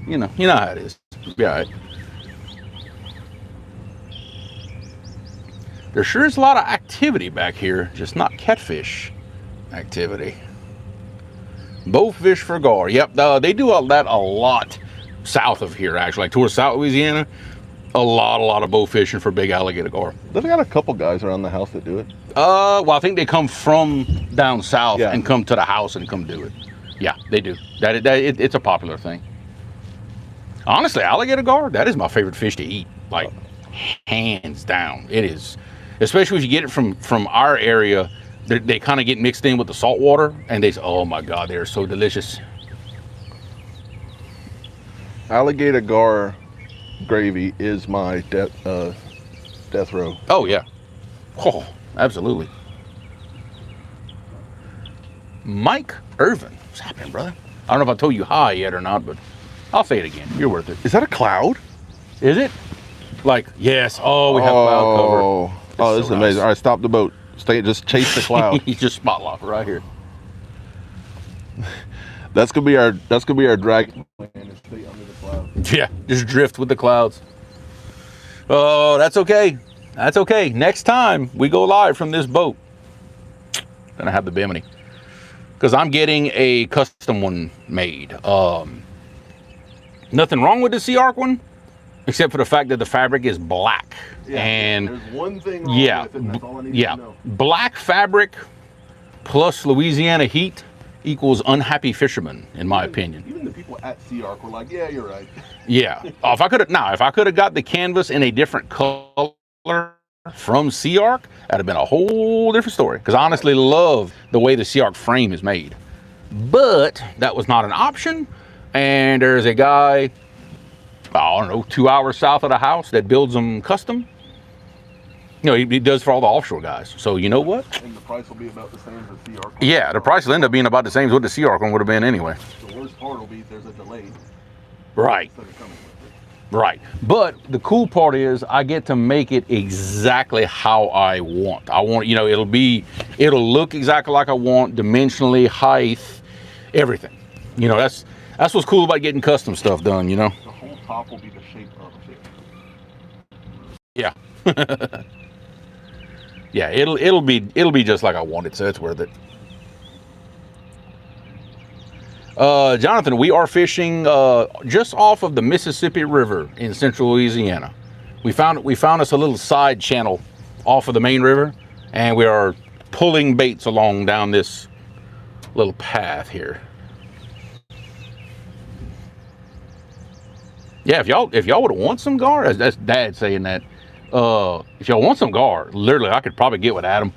you know how it is. Be all right. There sure is a lot of activity back here, just not catfish activity. Bowfish for gar. Yep, they do that a lot south of here, actually, like towards South Louisiana. A lot of bow fishing for big alligator gar. They've got a couple guys around the house that do it. Well, I think they come from down south Yeah. and come to the house and come do it. Yeah, they do. It's a popular thing. Honestly, alligator gar, that is my favorite fish to eat. Like, hands down. It is. Especially if you get it from our area, they kind of get mixed in with the salt water, and oh my God, they're so delicious. Alligator gar gravy is my death row. Oh, yeah. Oh, absolutely. Mike Irvin. What's happening, brother? I don't know if I told you hi yet or not, but I'll say it again. You're worth it. Is that a cloud? Is it? Like, yes. Oh, we have cloud cover. Oh, this is amazing. Nice. All right, stop the boat. Just chase the cloud. He's just spot lock right here. That's gonna be our drag plan is stay under the clouds. Yeah, just drift with the clouds. Oh, that's okay. That's okay. Next time we go live from this boat, then I have the Bimini, because I'm getting a custom one made. Nothing wrong with the Sea Arc one, except for the fact that the fabric is black. Yeah, and there's one thing wrong with it, and that's all I need to know. Black fabric plus Louisiana heat equals unhappy fishermen, in my opinion. Even the people at Sea Arc were like, "Yeah, you're right." Yeah. Oh, if I could have got the canvas in a different color from Sea Arc, that'd have been a whole different story. Because I honestly love the way the Sea Arc frame is made. But that was not an option. And there's a guy, I don't know, 2 hours south of the house that builds them custom. You know, he does for all the offshore guys. So you know what? And the price will be about the same as the Sea Arc. Yeah, the price will end up being about the same as what the Sea Arc one would have been anyway. The worst part will be there's a delay. Right. Right. But the cool part is I get to make it exactly how I want. You know, it'll look exactly like I want, dimensionally, height, everything. You know, that's what's cool about getting custom stuff done, you know? The whole top will be the shape of a fish. Yeah. Yeah, it'll be just like I want it, so it's worth it. Jonathan, we are fishing just off of the Mississippi River in central Louisiana. We found us a little side channel off of the main river, and we are pulling baits along down this little path here. Yeah, if y'all would want some gar, that's Dad saying that. If y'all want some gar, literally I could probably get with Adam,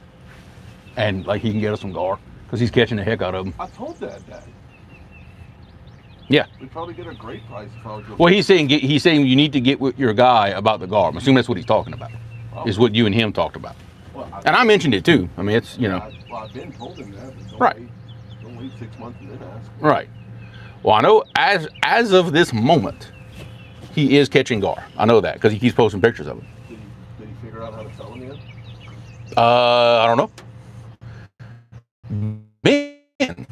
and like he can get us some gar because he's catching the heck out of them. I told Dad that. Yeah. We'd probably get a great price if I was. Well, he's saying you need to get with your guy about the gar. I'm assuming that's what he's talking about. Probably. Is what you and him talked about. Well, and I mentioned it too. I mean, it's, you know. I've been told him that. But right. Don't wait 6 months and then ask. Right. Well, I know as of this moment, he is catching gar. I know that because he keeps posting pictures of it. Did he figure out how to sell them yet? I don't know. Man.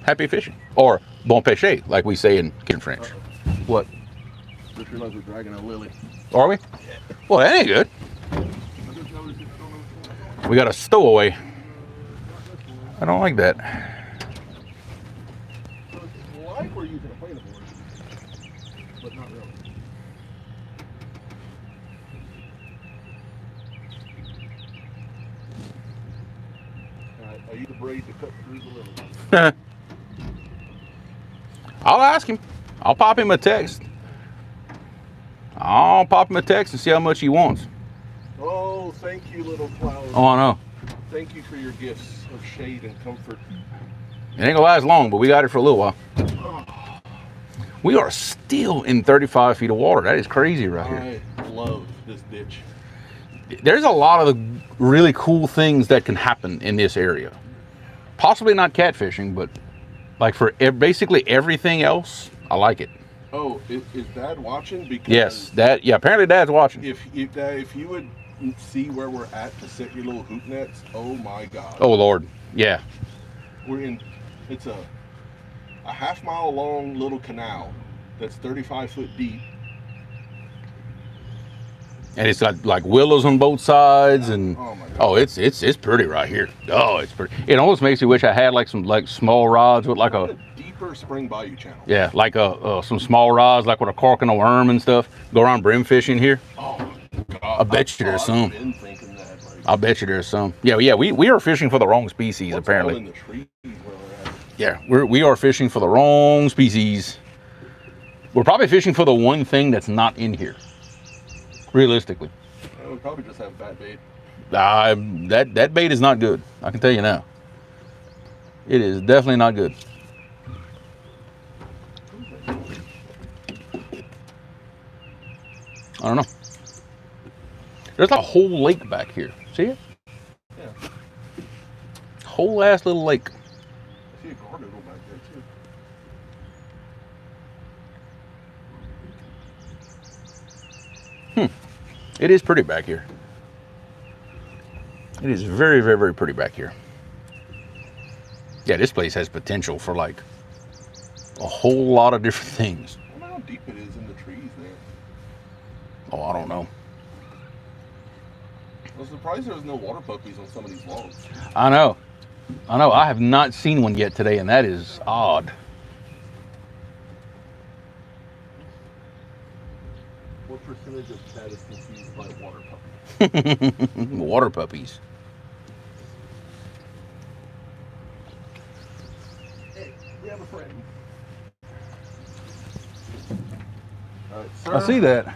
Happy fishing. Or bon pêcher, like we say in French. What? Just realized we're dragging a lily. Are we? Well, that ain't good. We got a stowaway. I don't like that. Like we're using a plane board, but not really. Alright, I use the braid to cut through the lily. I'll ask him. I'll pop him a text. I'll pop him a text and see how much he wants. Oh, thank you, little flower. Oh, I know. Thank you for your gifts of shade and comfort. It ain't gonna last long, but we got it for a little while. We are still in 35 feet of water. That is crazy right here. I love this ditch. There's a lot of really cool things that can happen in this area. Possibly not catfishing, but like for basically everything else, I like it. Oh, is Dad watching? Because yes, yeah, apparently Dad's watching. If you would see where we're at to set your little hoop nets, oh my God. Oh Lord, yeah. It's a half-mile long little canal that's 35 foot deep. And it's got like willows on both sides, and Oh my God. oh, it's pretty right here. Oh, it's pretty. It almost makes you wish I had like some like small rods with like a deeper spring bayou channel. yeah, like some small rods like with a cork and a worm and stuff. Go around brim fishing here. Oh God. I bet you there's some. I've been thinking that, like, I bet you there's some. Yeah. We are fishing for the wrong species what's apparently. all in the trees where we're at? Yeah, we are fishing for the wrong species. We're probably fishing for the one thing that's not in here. Realistically. We probably just have bad bait. That bait is not good. I can tell you now. It is definitely not good. I don't know. There's like a whole lake back here. See it? Yeah. Whole ass little lake. I see a garnoodle back there too. It is pretty back here. It is very, very, very pretty back here. Yeah, this place has potential for like a whole lot of different things. I wonder how deep it is in the trees there. Oh, I don't know. I was surprised there was no water puppies on some of these logs. I know. I have not seen one yet today, and that is odd. What percentage of cat is confused by water puppies? Water puppies. Hey, we have a friend. All right, sir. I see that.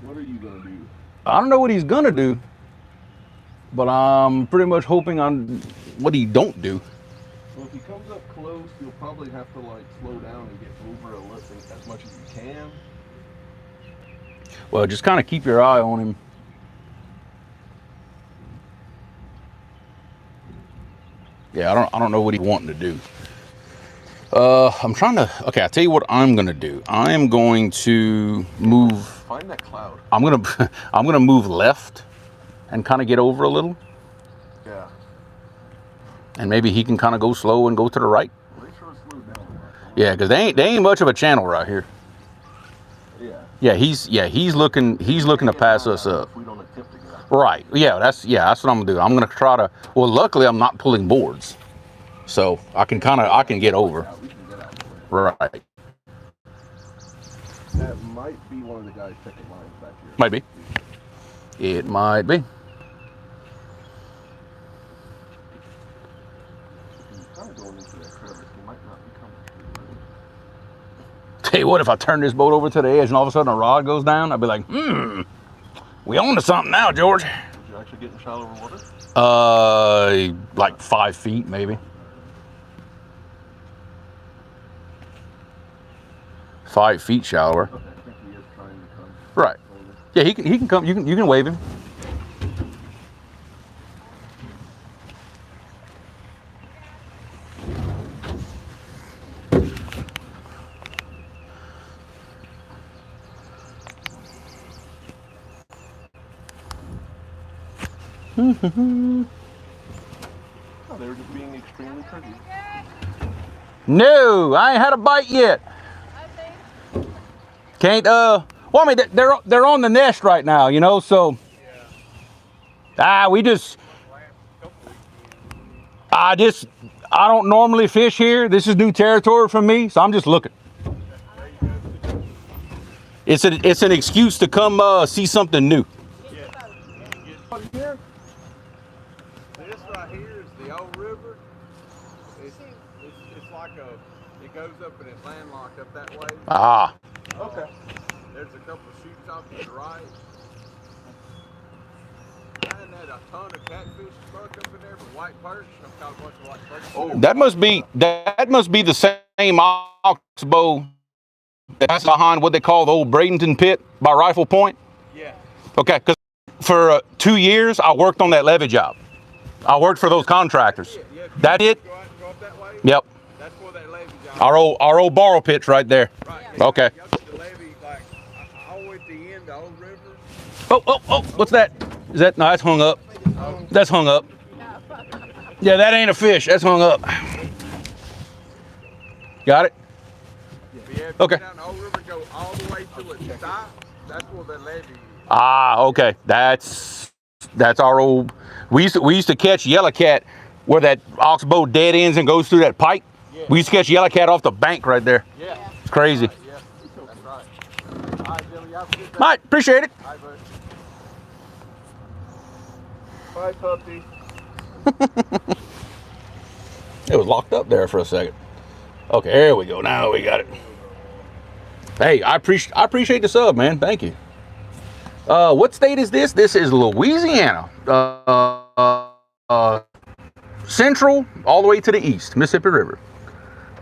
What are you gonna do? I don't know what he's gonna do, but I'm pretty much hoping on what he don't do. Well, if he comes up close, you'll probably have to like slow down and get over a little as much as you can. Well, just kind of keep your eye on him. Yeah, I don't know what he's wanting to do. I'm trying to. Okay, I'll tell you what I'm gonna do. I am going to move. Find that cloud. I'm gonna move left, and kind of get over a little, Yeah. and maybe he can kind of go slow and go to the right. Make sure it's slowed down. Yeah, because they ain't much of a channel right here. Yeah. Yeah, he's looking to pass us up. If we don't attempt to get out. Right. That's what I'm gonna do. I'm gonna try to. Well, luckily I'm not pulling boards, so I can get over. We can get out. Right. That might be one of the guys checking lines back here. Might be. It might be. He's kind of going into that crevice. He might not be coming. Tell you what, if I turn this boat over to the edge and all of a sudden a rod goes down, I'd be like, we on to something now, George. Did you actually get in shallower water? Like 5 feet maybe. 5 feet shallower. Okay, I think he is trying to come. Right. Yeah, he can come. You can wave him. Oh, they were just being extremely courteous. No, I ain't had a bite yet. Can't well, I mean they're on the nest right now, you know, so I don't normally fish here. This is new territory for me, so I'm just looking. It's an excuse to come see something new. Here, this right here is the old river. It's like it goes up and it's landlocked up that way. Ah. Okay. There's a couple of shoots off to the right. I had a ton of catfish stuck up in there for white perch. I've caught a bunch of white perch. Oh, That must be the same oxbow that's behind what they call the old Bradenton pit by Rifle Point. Yeah. Okay, because for 2 years I worked on that levee job. I worked for those contractors. Yeah. That it? Go up that way. Yep. That's where that levee job. Our old borrow pit's right there. Right. Okay. Y'all get the levee like all at the end, the old river. Oh, what's that? Is that, no, that's hung up. That's hung up. Yeah, that ain't a fish, that's hung up. Got it? Yeah, if Okay. you get down the old river, go all the way till it stops. That's where the levee is. Ah, okay. That's our old. We used to catch yellowcat where that oxbow dead ends and goes through that pipe. Yeah. We used to catch yellowcat off the bank right there. Yeah. It's crazy. Right, yeah, that's right. All right, Billy, you have a good day. Mate, appreciate it. All right, buddy. Bye, puppy. It was locked up there for a second. Okay, there we go. Now we got it. Hey, I appreciate the sub, man. Thank you. What state is this? This is Louisiana. Central, all the way to the east, Mississippi River.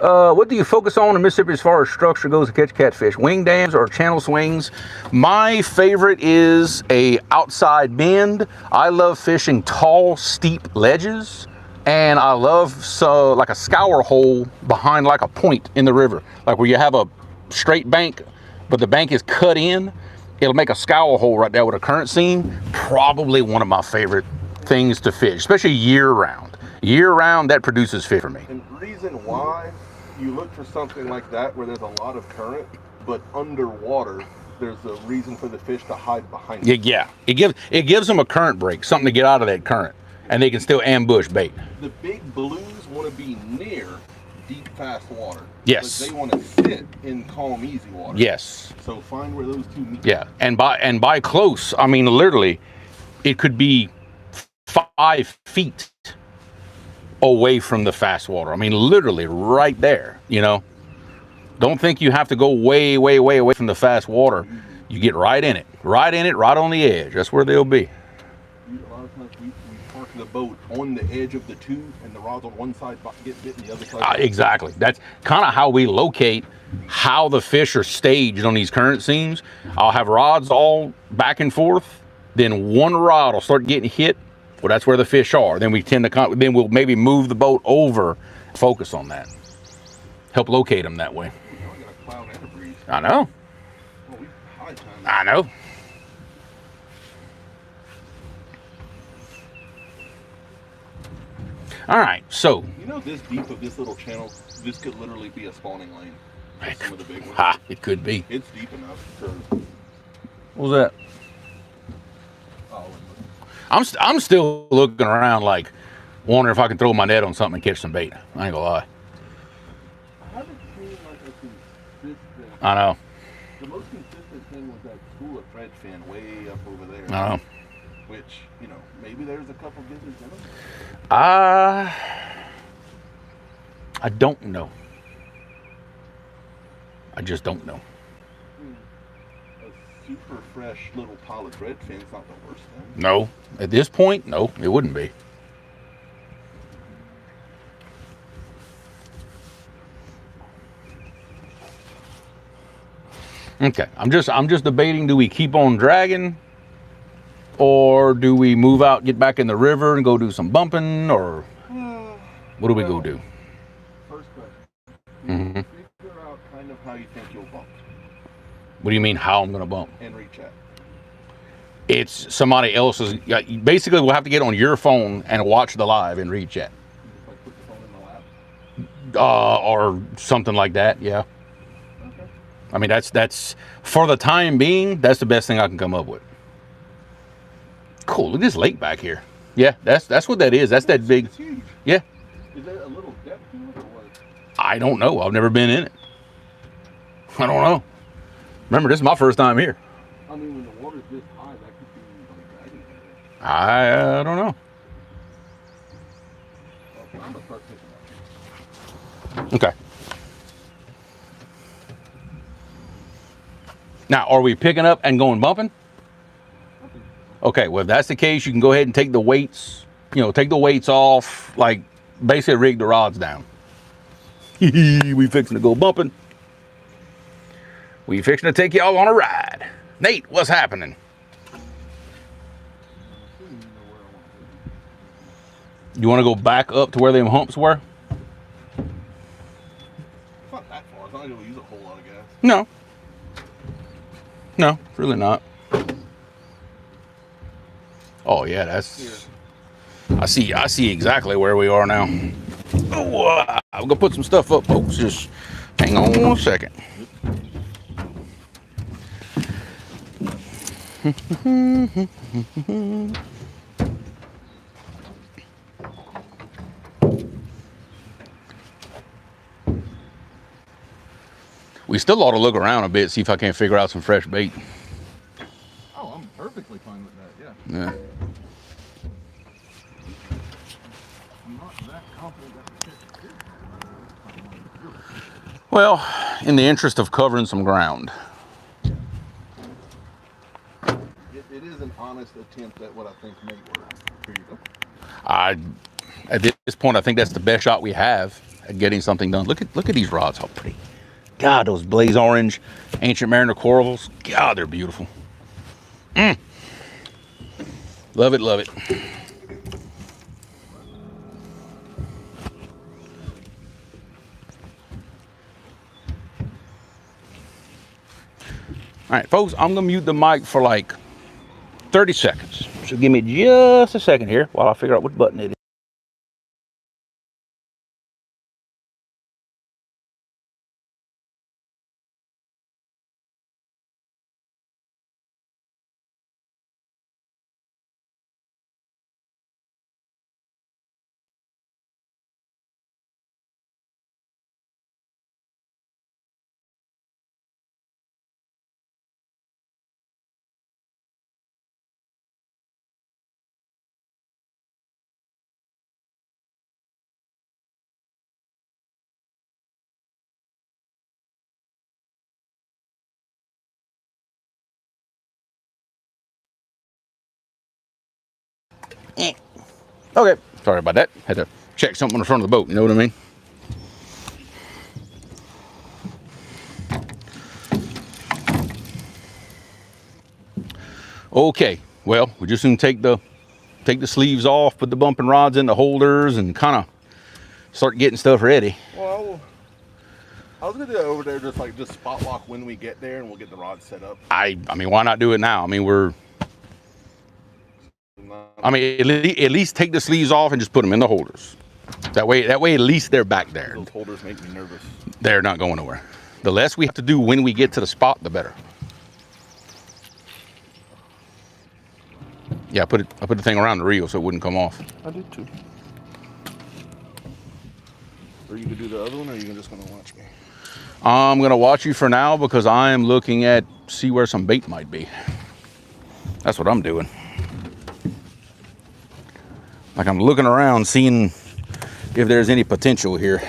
What do you focus on in Mississippi as far as structure goes to catch catfish? Wing dams or channel swings? My favorite is a outside bend. I love fishing tall, steep ledges. And I love like a scour hole behind like a point in the river. Like where you have a straight bank, but the bank is cut in. It'll make a scour hole right there with a current seam. Probably one of my favorite things to fish, especially year round. Year round, that produces fish for me. And the reason why you look for something like that where there's a lot of current, but underwater, there's a reason for the fish to hide behind it. Yeah, it gives them a current break, something to get out of that current, and they can still ambush bait. The big blues want to be near deep, fast water. Yes. But they want to sit in calm, easy water. Yes. So find where those two meet. Yeah, and by close, I mean literally, it could be 5 feet away from the fast water. I mean literally right there. You know, don't think you have to go way away from the fast water. You get right in it, right on the edge. That's where they'll be. A lot of times we park the boat on the edge of the tube, and the rods on one side get bit, and the other side. Exactly. That's kind of how we locate how the fish are staged on these current seams. I'll have rods all back and forth, then one rod will start getting hit. Well, that's where the fish are. Then we tend to then we'll maybe move the boat over, focus on that, help locate them that way. I know. I know. All right, so. You know, this deep of this little channel, this could literally be a spawning lane for some of the big ones. Ha, it could be. It's deep enough to. What was that? Oh, I'm still looking around like, wondering if I can throw my net on something and catch some bait. I ain't gonna lie. I haven't seen like a consistent. I know. The most consistent thing was that school of threadfin way up over there. I know. Which, you know, maybe there's a couple gizzards in them. I don't know. I just don't know. A super fresh little pile of threadfin's not the worst thing. No. At this point, no, it wouldn't be. Okay, I'm just debating, do we keep on dragging or do we move out, get back in the river and go do some bumping, or what do we go do? First question. Mm-hmm. Figure out kind of how you think you'll bump What do you mean how I'm going to bump? and reach at. It's somebody else's, basically we'll have to get on your phone and watch the live and read chat. Just like put the phone in the lap. Or something like that, yeah. Okay. I mean, that's for the time being, that's the best thing I can come up with. Cool, look at this lake back here. Yeah, that's what that is. That's that big. It's huge. Yeah. Is there a little depth to it or what? I don't know. I've never been in it. I don't know. Remember, this is my first time here. I mean, when the water's this high, that could be like dragging it. I don't know. Okay, I'm gonna start picking up. Okay. Now, are we picking up and going bumping? Okay, well, if that's the case, you can go ahead and take the weights, take the weights off, like basically rig the rods down. We fixing to go bumping. We fixing to take y'all on a ride. Nate, what's happening? You want to go back up to where them humps were? It's not that far. It's not gonna use a whole lot of gas. No. No, really not. Oh yeah, that's. I see exactly where we are now. Oh, I'm gonna put some stuff up, folks. Just hang on 1 second. We still ought to look around a bit, see if I can't figure out some fresh bait. Oh, I'm perfectly fine with that, yeah. Yeah. I'm not that confident that the fish is. Well, in the interest of covering some ground. It is an honest attempt at what I think may work. Here you go. At this point, I think that's the best shot we have at getting something done. Look at these rods, how pretty. God, those blaze orange ancient mariner corals. God, they're beautiful. Love it, love it. All right, folks, I'm gonna mute the mic for like 30 seconds. So give me just a second here while I figure out what button it is. Okay, sorry about that. Had to check something on the front of the boat, you know what I mean? Okay, well, we just gonna take the sleeves off, put the bumping rods in the holders, and kind of start getting stuff ready. Well, I was gonna do that over there, just spot lock when we get there, and we'll get the rods set up. I mean, why not do it now? I mean, at least take the sleeves off and just put them in the holders. That way, at least they're back there. Those holders make me nervous. They're not going nowhere. The less we have to do when we get to the spot, the better. Yeah, I put the thing around the reel so it wouldn't come off. I did too. Or you could do the other one, or you just gonna watch me? I'm gonna watch you for now because I am looking at see where some bait might be. That's what I'm doing. Like I'm looking around, seeing if there's any potential here.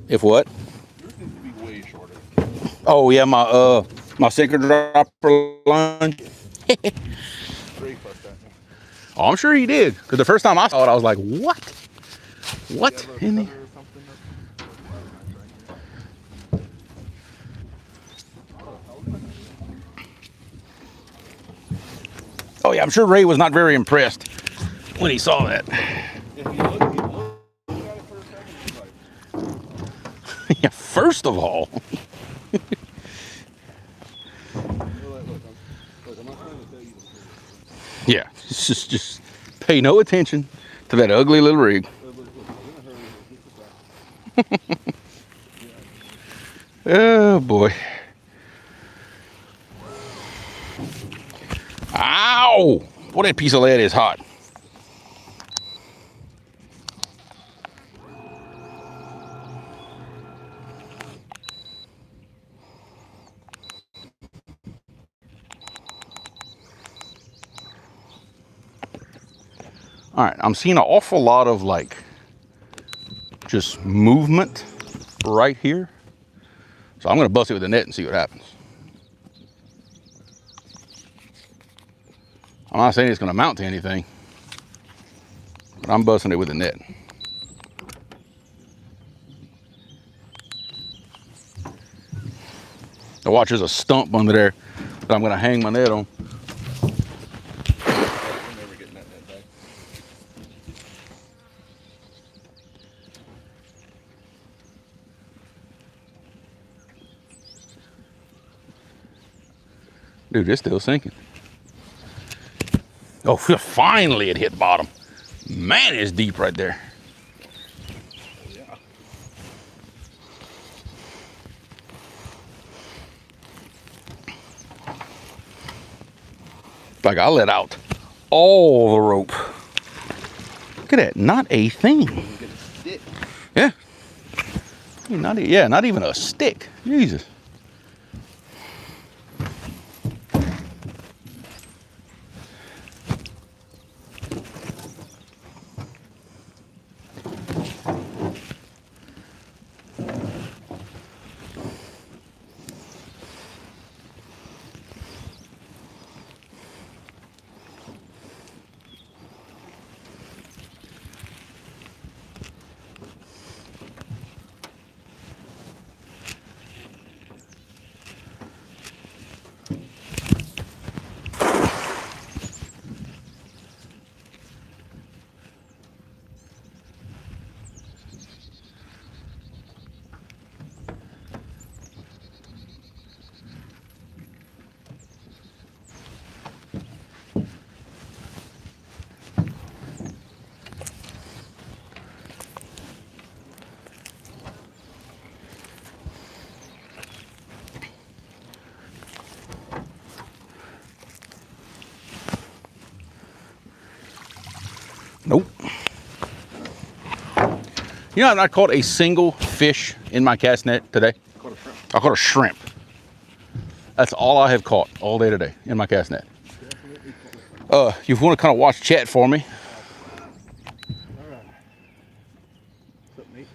If what? Yours seems to be way shorter. Oh yeah, my sinker dropper line. Ray fussed at me. Oh, I'm sure he did. Because the first time I saw it, I was like, what? What? In the... Oh yeah, I'm sure Ray was not very impressed when he saw that. Yeah, first of all. Yeah, just pay no attention to that ugly little rig. Oh boy. Ow! Boy, that piece of lead is hot. All right, I'm seeing an awful lot of like just movement right here. So I'm gonna bust it with the net and see what happens. I'm not saying it's gonna amount to anything, but I'm busting it with the net. Now watch, there's a stump under there that I'm gonna hang my net on. Dude, it's still sinking. Oh, finally it hit bottom. Man, it's deep right there. Yeah. Like I let out all the rope. Look at that, not a thing. Yeah. Not even a stick. Jesus. Nope. You know, I caught a single fish in my cast net today. I caught a shrimp. That's all I have caught all day today in my cast net. You want to kind of watch chat for me? All right. What's up, mate?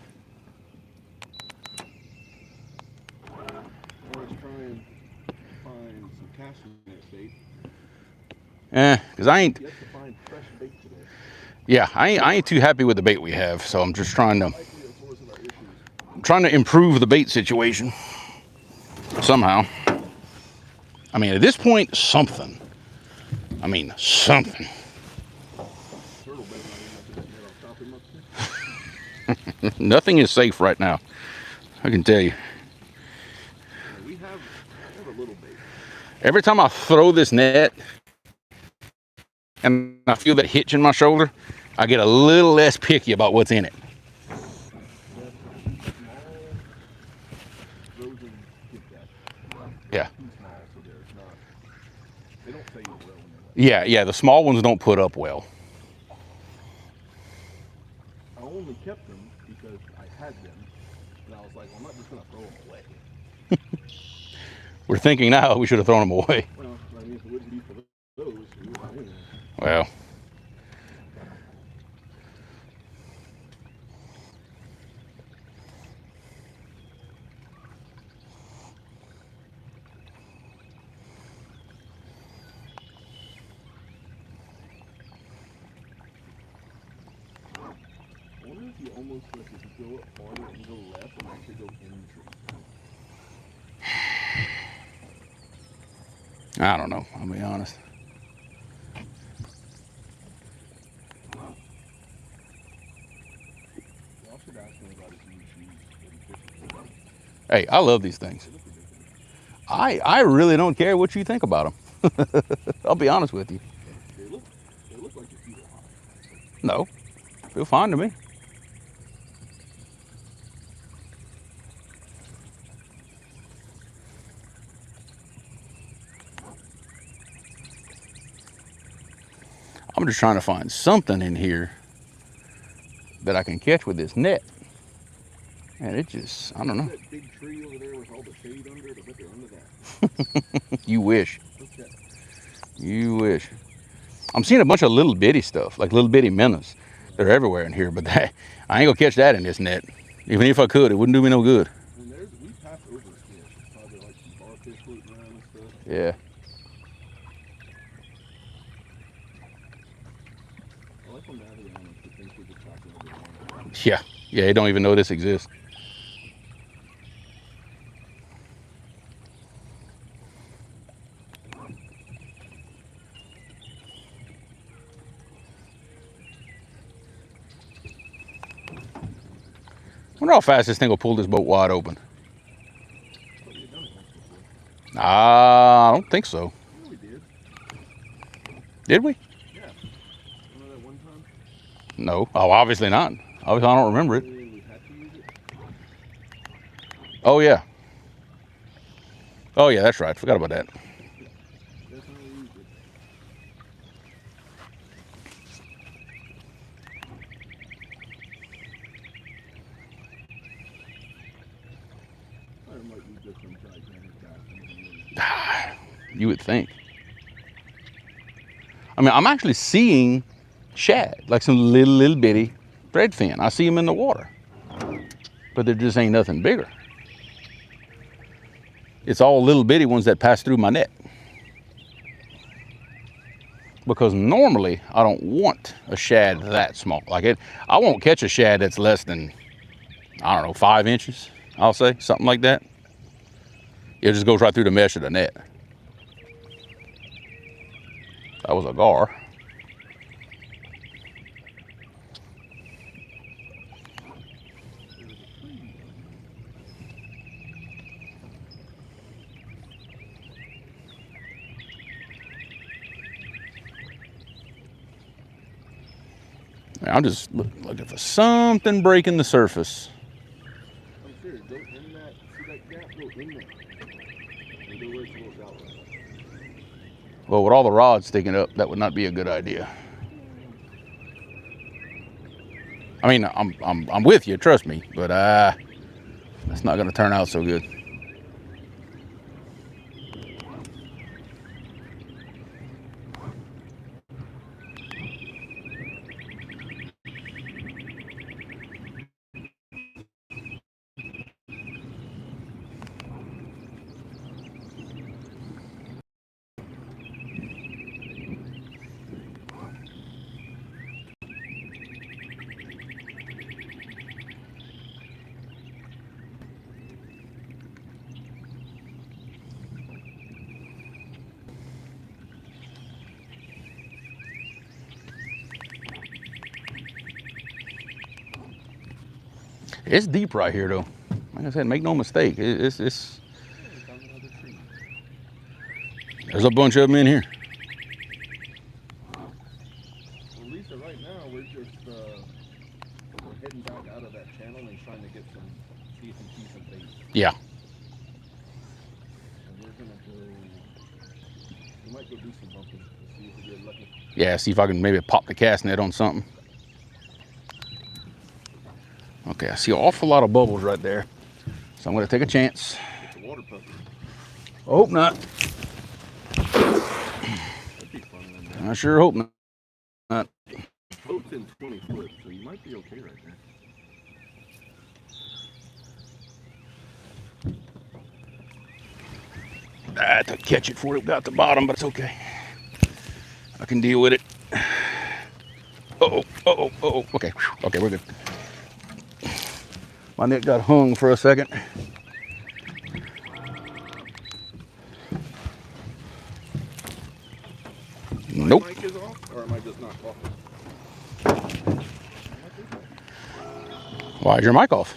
Always trying to find some casting net bait. Because I ain't. Yet to find fresh bait today. Yeah, I ain't too happy with the bait we have, so I'm just trying to improve the bait situation somehow. I mean, at this point, something. I mean, something. Nothing is safe right now, I can tell you. We have a little bait. Every time I throw this net and I feel that hitch in my shoulder, I get a little less picky about what's in it. Yeah. Yeah, the small ones don't put up well. I only kept them because I had them, and I was like, well, I'm not just going to throw them away. We're thinking now we should have thrown them away. Well, I mean, if it wouldn't be for those, we would have anyway. Well. I wonder if you almost like if you go up farther and go left and actually go in the tree. I don't know, I'll be honest. Y'all should ask him about his new shoes that he fishes with. Hey, I love these things. I really don't care what you think about them. I'll be honest with you. They look like they're too high. No, feel fine to me. I'm just trying to find something in here that I can catch with this net. And it just, I don't know. That big tree over there with all the shade under it, I bet they're under that. You wish. Okay. You wish. I'm seeing a bunch of little bitty stuff, like little bitty minnows. They're everywhere in here, but that, I ain't gonna catch that in this net. Even if I could, it wouldn't do me no good. I mean, we passed over fish. Probably like some garfish floating around and stuff. Yeah. I like when they're honest, they think we just talk a little bit. Yeah. Yeah, they don't even know this exists. I wonder how fast this thing will pull this boat wide open. I don't think so. Yeah, we did. Did we? Yeah. Remember that one time? No. Oh, obviously not. Obviously, I don't remember it. We had to use it. Oh, yeah. Oh, yeah, that's right. Forgot about that. Definitely used it. You would think. I mean, I'm actually seeing shad, like some little bitty threadfin. I see them in the water, but there just ain't nothing bigger. It's all little bitty ones that pass through my net. Because normally I don't want a shad that small. I won't catch a shad that's less than, I don't know, 5 inches, I'll say, something like that. It just goes right through the mesh of the net. That was a gar. I'm just looking for something breaking the surface. I'm serious, go in that, see that gap, go in there. And do where it's a little shallow. Well, with all the rods sticking up, that would not be a good idea. I mean, I'm with you, trust me, but that's not gonna turn out so good. It's deep right here, though. Like I said, make no mistake. It's there's a bunch of them in here. Well, Lisa, right now we're just we're heading back out of that channel and trying to get some decent bait. Yeah. And we're gonna go. We might go do some bumping to see if we get lucky. Yeah, see if I can maybe pop the cast net on something. Okay, I see an awful lot of bubbles right there. So I'm gonna take a chance. It's a water puppy. I hope not. That'd be fun in there. I sure hope not. Float's in 20 foot, so you might be okay right there. I had to catch it before it got to the bottom, but it's okay. I can deal with it. Uh-oh. Okay, okay, we're good. My net got hung for a second. Nope. My mic is off, or am I just not talking? Why is your mic off?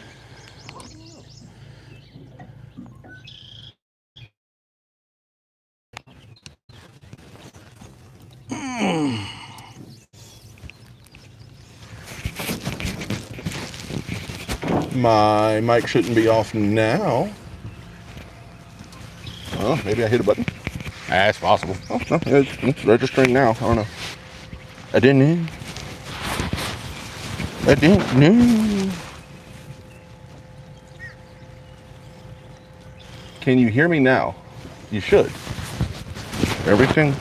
My mic shouldn't be off now. Oh, maybe I hit a button. That's possible. Oh, no, it's registering now. I don't know. I didn't know. Can you hear me now? You should. Everything's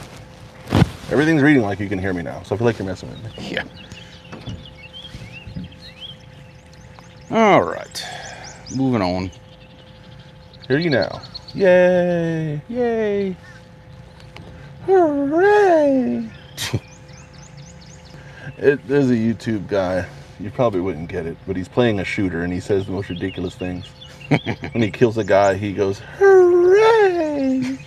reading like you can hear me now, so I feel like you're messing with me. Yeah. All right. Moving on. Hear you now. Yay! Yay. Hooray! There's a YouTube guy. You probably wouldn't get it, but he's playing a shooter and he says the most ridiculous things. When he kills a guy, he goes, hooray!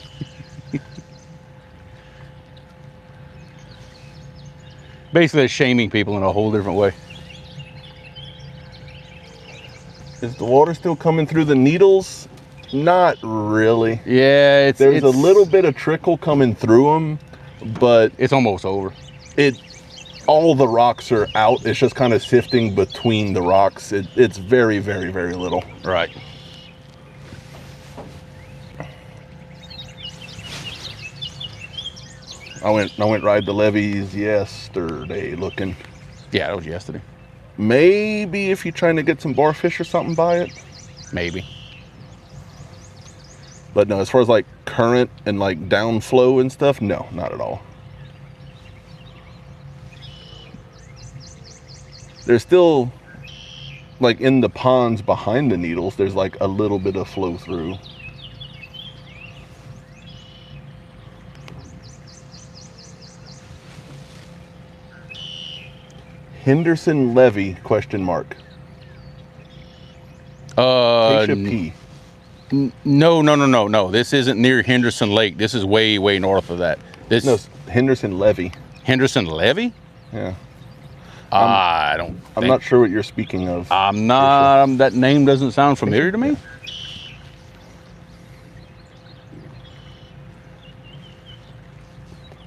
Basically, it's shaming people in a whole different way. Is the water still coming through the needles? Not really. Yeah, There's a little bit of trickle coming through them, but it's almost over. All the rocks are out. It's just kind of sifting between the rocks. It's very, very, very little. Right. I went ride the levees yesterday looking. Yeah, that was yesterday. Maybe if you're trying to get some barfish or something by it. Maybe. But no, as far as like current and like downflow and stuff, no, not at all. There's still, like in the ponds behind the needles, there's like a little bit of flow through. Henderson Levee, question mark. Acacia P. No. This isn't near Henderson Lake. This is way north of that. This No, Henderson Levee. Henderson Levee? Yeah. I don't. I'm not sure what you're speaking of. I'm not. That name doesn't sound familiar to me.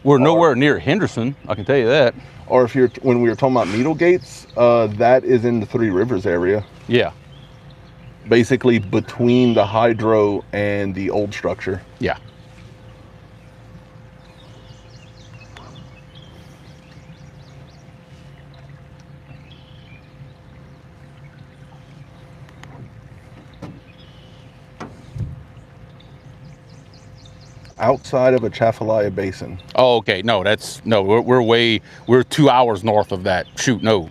We're nowhere near Henderson. I can tell you that. Or if you're, when we were talking about needle gates, that is in the Three Rivers area. Yeah. Basically between the hydro and the old structure. Yeah. Outside of a Atchafalaya Basin. Oh, okay. No, we're 2 hours north of that. Shoot, no.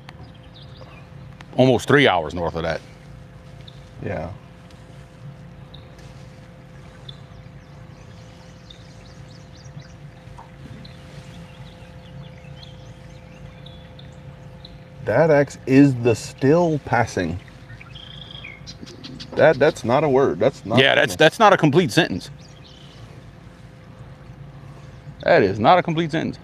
Almost 3 hours north of that. Yeah. That axe is the still passing. That's not a word. That's not. Yeah, that's not a complete sentence. That is not a complete sentence.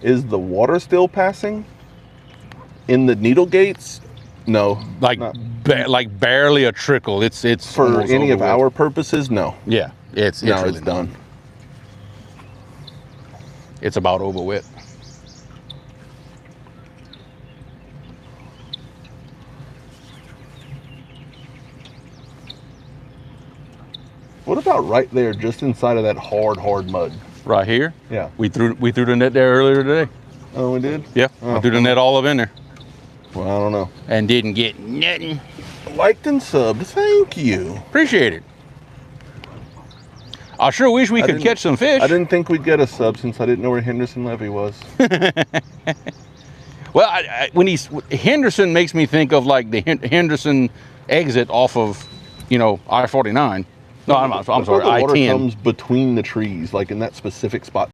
Is the water still passing? In the needle gates? No. Like like barely a trickle. It's For any of over with. our purposes, no. Yeah, it's No, really it's done. It's about over with. What about right there, just inside of that hard mud? Right here. Yeah. We threw the net there earlier today. Oh, we did? Yeah, Oh. I threw the net all up in there Well, I don't know. and didn't get nothing. Liked and subbed. Thank you. Appreciate it. I sure wish we could didn't- catch some fish. I didn't think we'd get a sub since I didn't know where Henderson Levee was. Well, Henderson makes me think of like the Henderson exit off of, I-49. No, I'm sorry, The water I-10. comes between the trees, like in that specific spot.